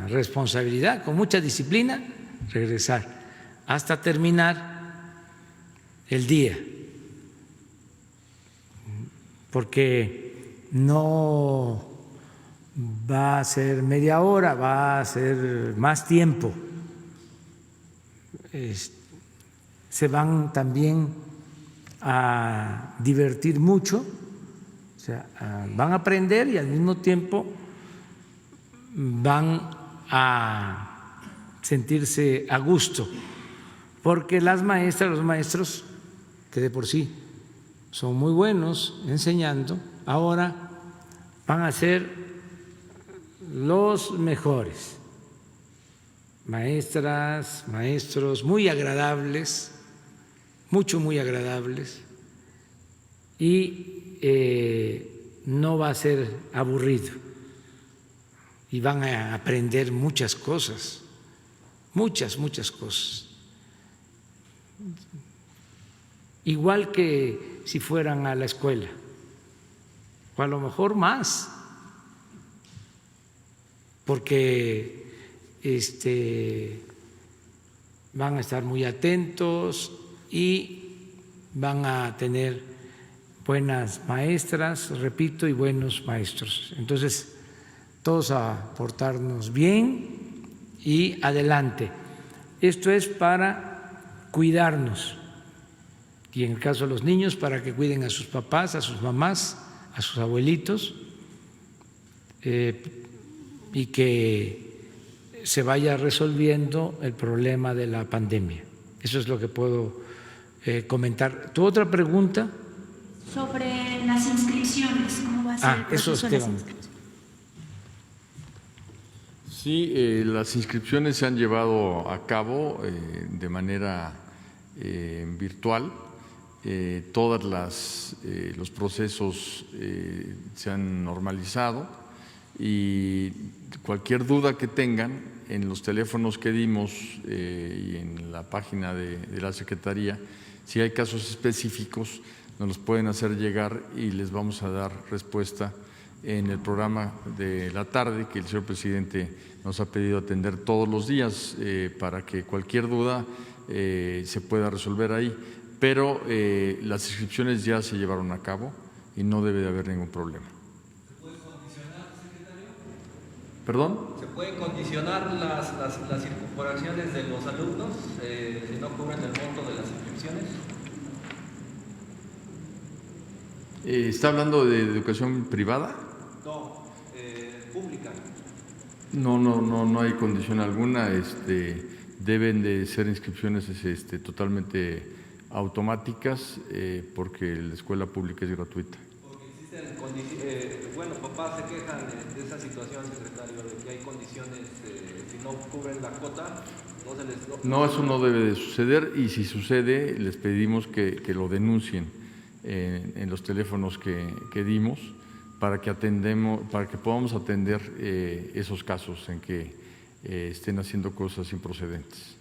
S1: responsabilidad, con mucha disciplina, regresar hasta terminar el día, porque no va a ser media hora, va a ser más tiempo. Se van también a divertir mucho, o sea, van a aprender y al mismo tiempo van a sentirse a gusto, porque las maestras, los maestros, que de por sí son muy buenos enseñando, ahora van a ser los mejores. Maestras, maestros muy agradables, muy agradables, y no va a ser aburrido y van a aprender muchas cosas, muchas cosas. Igual que si fueran a la escuela, o a lo mejor más, porque van a estar muy atentos y van a tener buenas maestras, repito, y buenos maestros. Entonces, todos a portarnos bien y adelante. Esto es para cuidarnos y en el caso de los niños para que cuiden a sus papás, a sus mamás, a sus abuelitos, y que se vaya resolviendo el problema de la pandemia. Eso es lo que puedo comentar. ¿Tu otra pregunta?
S19: Sobre las inscripciones, ¿cómo va a ser el proceso de las inscripciones?
S7: Sí, las inscripciones se han llevado a cabo de manera virtual. Todos los procesos se han normalizado y cualquier duda que tengan en los teléfonos que dimos y en la página de la Secretaría, si hay casos específicos, nos los pueden hacer llegar y les vamos a dar respuesta en el programa de la tarde que el señor presidente nos ha pedido atender todos los días para que cualquier duda se pueda resolver ahí. Pero las inscripciones ya se llevaron a cabo y no debe de haber ningún problema.
S12: ¿Se puede condicionar, secretario?
S7: ¿Perdón?
S12: ¿Se pueden condicionar las incorporaciones de los alumnos si no cubren el monto de las inscripciones?
S7: ¿Está hablando de educación privada?
S12: No, pública.
S7: No hay condición alguna. Deben de ser inscripciones totalmente automáticas porque la escuela pública es gratuita.
S12: Porque existen, papás se quejan de esa situación, secretario, de que hay condiciones, si no cubren la cuota, no se les...
S7: No, eso no debe de suceder y si sucede les pedimos que lo denuncien en los teléfonos que dimos para que podamos atender esos casos en que estén haciendo cosas improcedentes.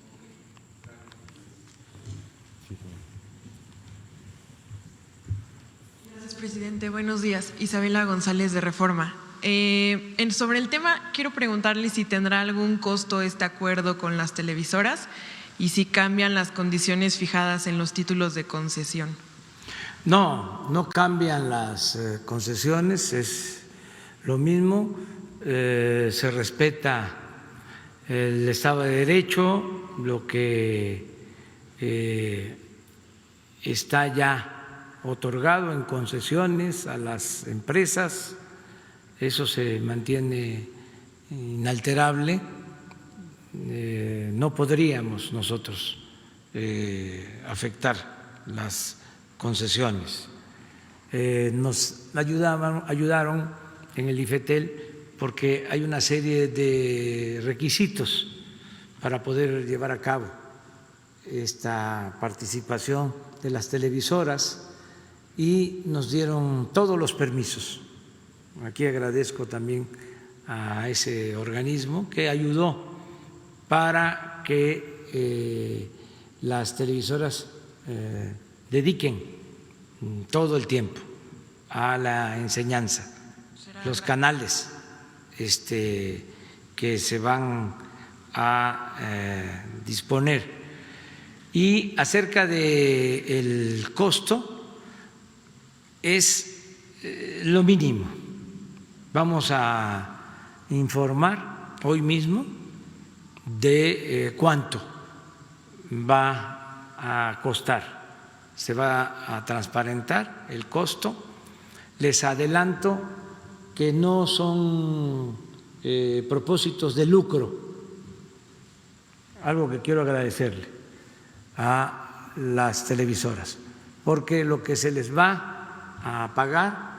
S20: Gracias, presidente. Buenos días. Isabela González de Reforma. Sobre el tema, quiero preguntarle si tendrá algún costo este acuerdo con las televisoras y si cambian las condiciones fijadas en los títulos de concesión.
S1: No cambian las concesiones, es lo mismo, se respeta el Estado de Derecho, lo que está ya otorgado en concesiones a las empresas, eso se mantiene inalterable. No podríamos nosotros afectar las concesiones. Nos ayudaron en el IFETEL porque hay una serie de requisitos para poder llevar a cabo esta participación de las televisoras y nos dieron todos los permisos. Aquí agradezco también a ese organismo que ayudó para que las televisoras dediquen todo el tiempo a la enseñanza, los canales que se van a disponer. Y acerca del costo, es lo mínimo. Vamos a informar hoy mismo de cuánto va a costar. Se va a transparentar el costo. Les adelanto que no son propósitos de lucro, algo que quiero agradecerle a las televisoras, porque lo que se les va a pagar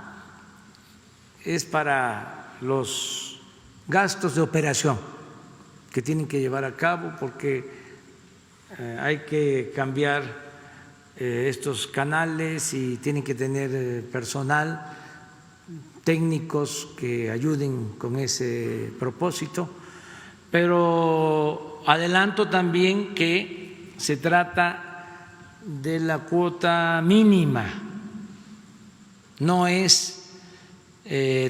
S1: es para los gastos de operación que tienen que llevar a cabo, porque hay que cambiar estos canales y tienen que tener personal, técnicos que ayuden con ese propósito. Pero adelanto también que se trata de la cuota mínima, no es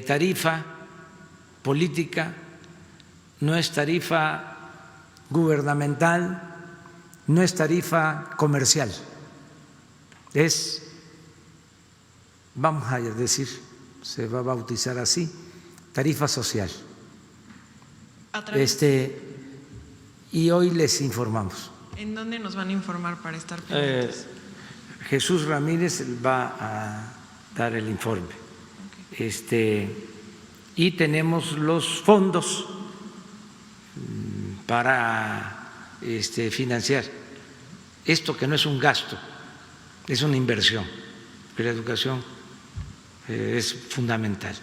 S1: tarifa política, no es tarifa gubernamental, no es tarifa comercial, es, vamos a decir, se va a bautizar así, tarifa social. Y hoy les informamos.
S20: ¿En dónde nos van a informar para estar pendientes?
S1: Jesús Ramírez va a dar el informe. Okay. Y tenemos los fondos para financiar esto, que no es un gasto, es una inversión, que la educación es fundamental.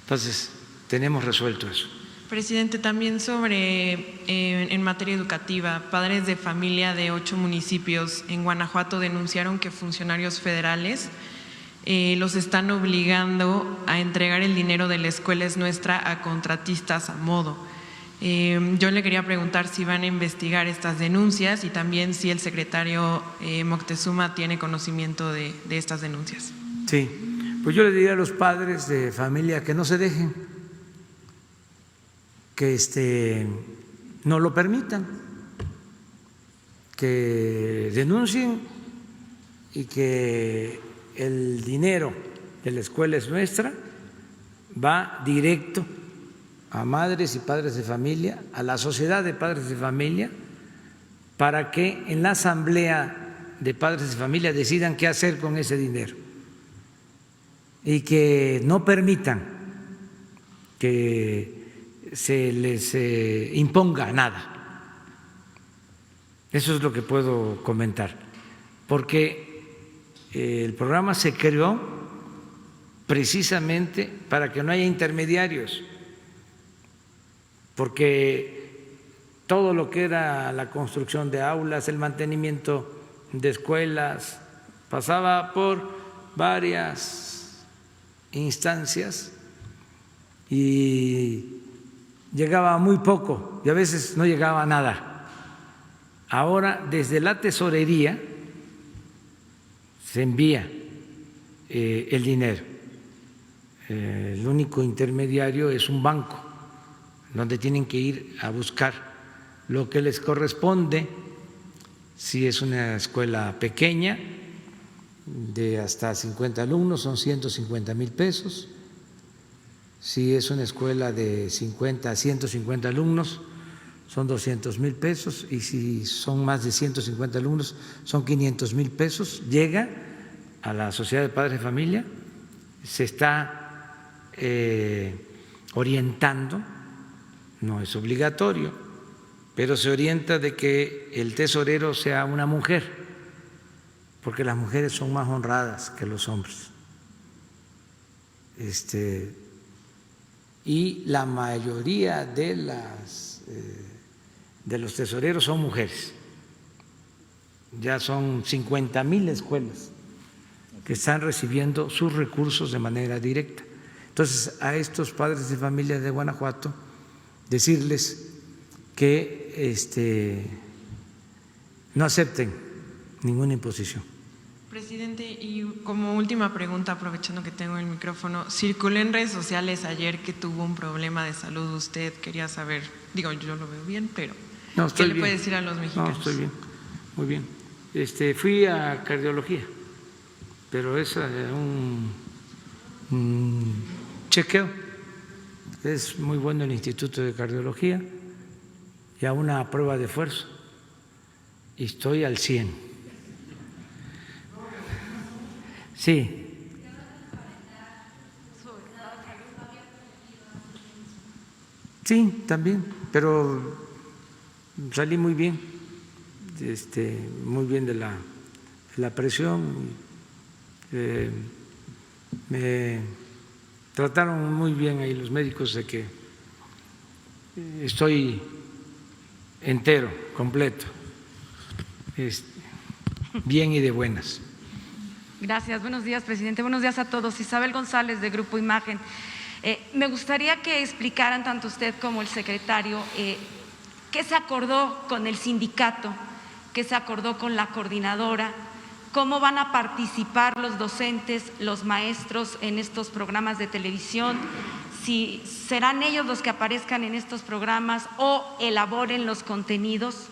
S1: Entonces, tenemos resuelto eso.
S20: Presidente, también sobre, en materia educativa, padres de familia de 8 municipios en Guanajuato denunciaron que funcionarios federales los están obligando a entregar el dinero de la escuela es nuestra a contratistas a modo. Yo le quería preguntar si van a investigar estas denuncias y también si el secretario Moctezuma tiene conocimiento de estas denuncias.
S1: Sí, pues yo le diría a los padres de familia que no se dejen, que no lo permitan, que denuncien y que el dinero de la escuela es nuestra va directo a madres y padres de familia, a la sociedad de padres de familia, para que en la asamblea de padres de familia decidan qué hacer con ese dinero y que no permitan que se les imponga nada. Eso es lo que puedo comentar, porque el programa se creó precisamente para que no haya intermediarios, porque todo lo que era la construcción de aulas, el mantenimiento de escuelas, pasaba por varias instancias y llegaba muy poco y a veces no llegaba nada. Ahora, desde la tesorería se envía el dinero. El único intermediario es un banco, donde tienen que ir a buscar lo que les corresponde. Si es una escuela pequeña, de hasta 50 alumnos, son 150,000 pesos. Si es una escuela de 50 a 150 alumnos, son 200,000 pesos. Y si son más de 150 alumnos, son 500,000 pesos. Llega a la Sociedad de Padres de Familia, se está orientando, no es obligatorio, pero se orienta de que el tesorero sea una mujer, porque las mujeres son más honradas que los hombres. Y la mayoría de los tesoreros son mujeres. Ya son 50,000 escuelas que están recibiendo sus recursos de manera directa. Entonces, a estos padres de familia de Guanajuato, decirles que no acepten ninguna imposición,
S20: Presidente, y como última pregunta, aprovechando que tengo el micrófono, circulé en redes sociales ayer que tuvo un problema de salud usted, quería saber, digo, yo lo veo bien, pero ¿qué le puede decir a los mexicanos?
S1: No, estoy bien, muy bien. Fui a cardiología, pero es un chequeo. Es muy bueno el Instituto de Cardiología y a una prueba de esfuerzo y estoy al 100. Sí. Sí, también, pero salí muy bien, muy bien de la presión. Me trataron muy bien ahí los médicos de que estoy entero, completo, bien y de buenas.
S21: Gracias, buenos días, presidente. Buenos días a todos. Isabel González, de Grupo Imagen. Me gustaría que explicaran tanto usted como el secretario qué se acordó con el sindicato, qué se acordó con la coordinadora, cómo van a participar los docentes, los maestros en estos programas de televisión, si serán ellos los que aparezcan en estos programas o elaboren los contenidos.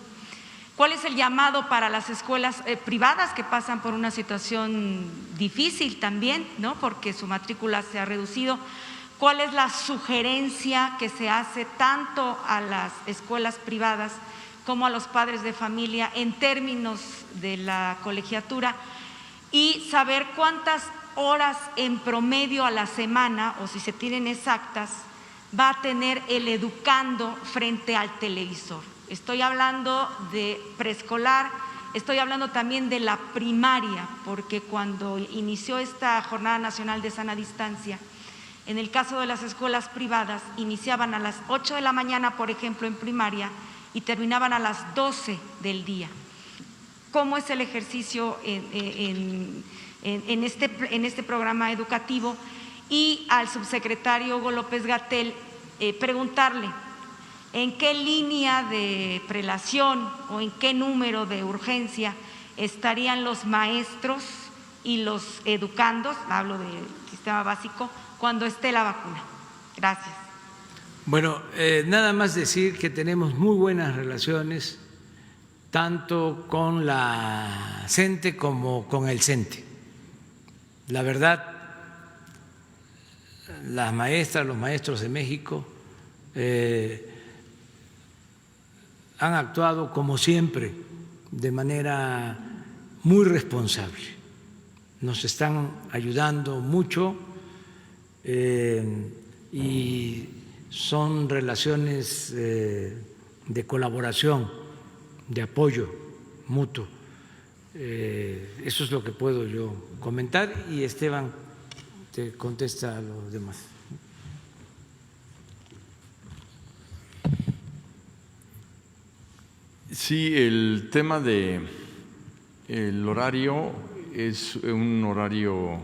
S21: ¿Cuál es el llamado para las escuelas privadas que pasan por una situación difícil también, ¿no? Porque su matrícula se ha reducido? ¿Cuál es la sugerencia que se hace tanto a las escuelas privadas como a los padres de familia en términos de la colegiatura? Y saber cuántas horas en promedio a la semana, o si se tienen exactas, va a tener el educando frente al televisor. Estoy hablando de preescolar, estoy hablando también de la primaria, porque cuando inició esta Jornada Nacional de Sana Distancia, en el caso de las escuelas privadas, iniciaban a las 8 de la mañana, por ejemplo, en primaria, y terminaban a las 12 del día. ¿Cómo es el ejercicio en este programa educativo? Y al subsecretario Hugo López-Gatell preguntarle en qué línea de prelación o en qué número de urgencia estarían los maestros y los educandos, hablo del sistema básico, cuando esté la vacuna. Gracias.
S1: Bueno, nada más decir que tenemos muy buenas relaciones tanto con la CENTE como con el CENTE. La verdad, las maestras, los maestros de México han actuado como siempre de manera muy responsable. Nos están ayudando mucho y son relaciones de colaboración, de apoyo mutuo. Eso es lo que puedo yo comentar y Esteban te contesta a los demás.
S7: Sí, el tema de el horario es un horario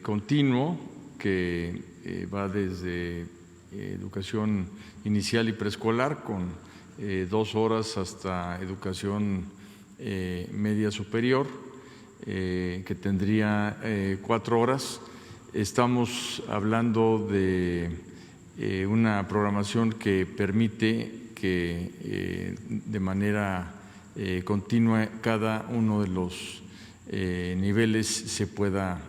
S7: continuo que va desde educación inicial y preescolar con 2 horas hasta educación media superior, que tendría 4 horas. Estamos hablando de una programación que permite que de manera continua cada uno de los niveles se pueda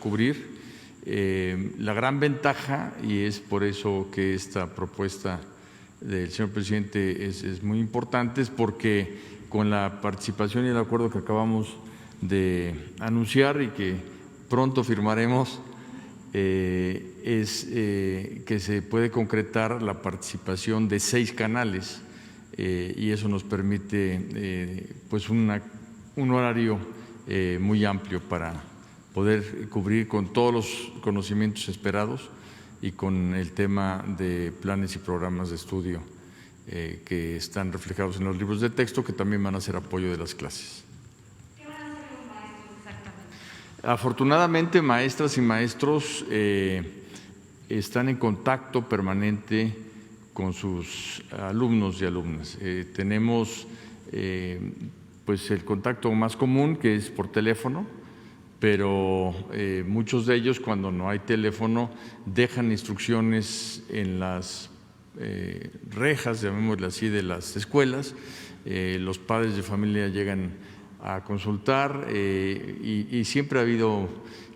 S7: cubrir. La gran ventaja, y es por eso que esta propuesta del señor presidente es muy importante, es porque con la participación y el acuerdo que acabamos de anunciar y que pronto firmaremos, que se puede concretar la participación de 6 canales y eso nos permite pues un horario muy amplio para poder cubrir con todos los conocimientos esperados y con el tema de planes y programas de estudio que están reflejados en los libros de texto, que también van a ser apoyo de las clases.
S21: ¿Qué van a hacer los maestros exactamente?
S7: Afortunadamente, maestras y maestros están en contacto permanente con sus alumnos y alumnas. Tenemos pues el contacto más común, que es por teléfono, pero muchos de ellos, cuando no hay teléfono, dejan instrucciones en las rejas, llamémosle así, de las escuelas. Los padres de familia llegan a consultar y siempre ha habido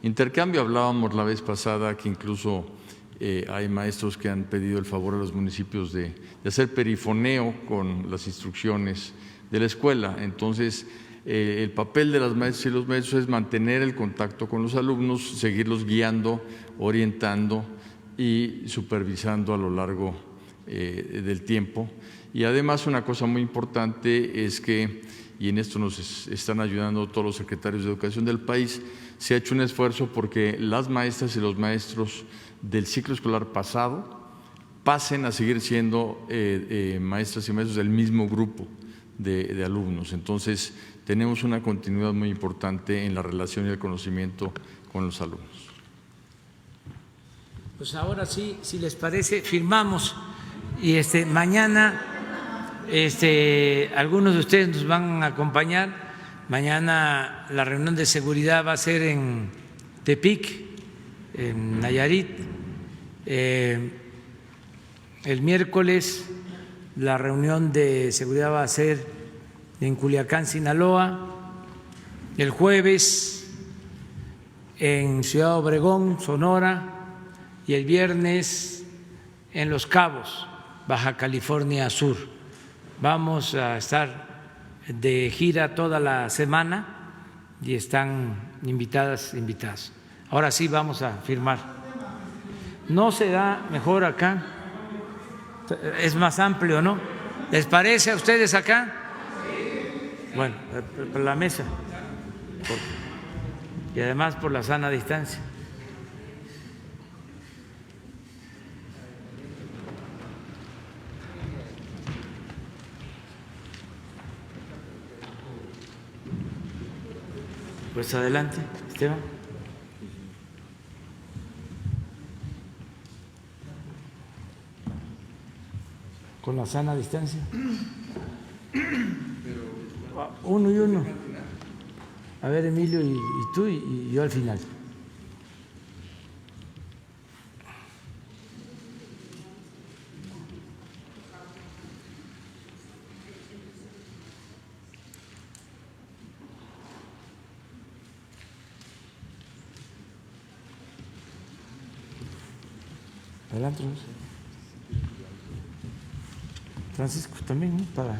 S7: intercambio. Hablábamos la vez pasada que incluso hay maestros que han pedido el favor a los municipios de hacer perifoneo con las instrucciones de la escuela. Entonces, el papel de las maestras y los maestros es mantener el contacto con los alumnos, seguirlos guiando, orientando y supervisando a lo largo del tiempo. Y además, una cosa muy importante es que, y en esto nos están ayudando todos los secretarios de educación del país, se ha hecho un esfuerzo porque las maestras y los maestros del ciclo escolar pasado pasen a seguir siendo maestras y maestros del mismo grupo de alumnos. Entonces, tenemos una continuidad muy importante en la relación y el conocimiento con los alumnos.
S1: Pues ahora sí, si les parece, firmamos y mañana algunos de ustedes nos van a acompañar. Mañana la reunión de seguridad va a ser en Tepic, en Nayarit. El miércoles la reunión de seguridad va a ser en Culiacán, Sinaloa. El jueves en Ciudad Obregón, Sonora. Y el viernes en Los Cabos, Baja California Sur. Vamos a estar de gira toda la semana y están invitados. Ahora sí vamos a firmar. ¿No se da mejor acá? Es más amplio, ¿no? ¿Les parece a ustedes acá? Bueno, por la mesa. Y además por la sana distancia. Pues adelante, Esteban. Con la sana distancia. Uno y uno. A ver, Emilio, y tú y yo al final. Adelante, Francisco, también, ¿no? Para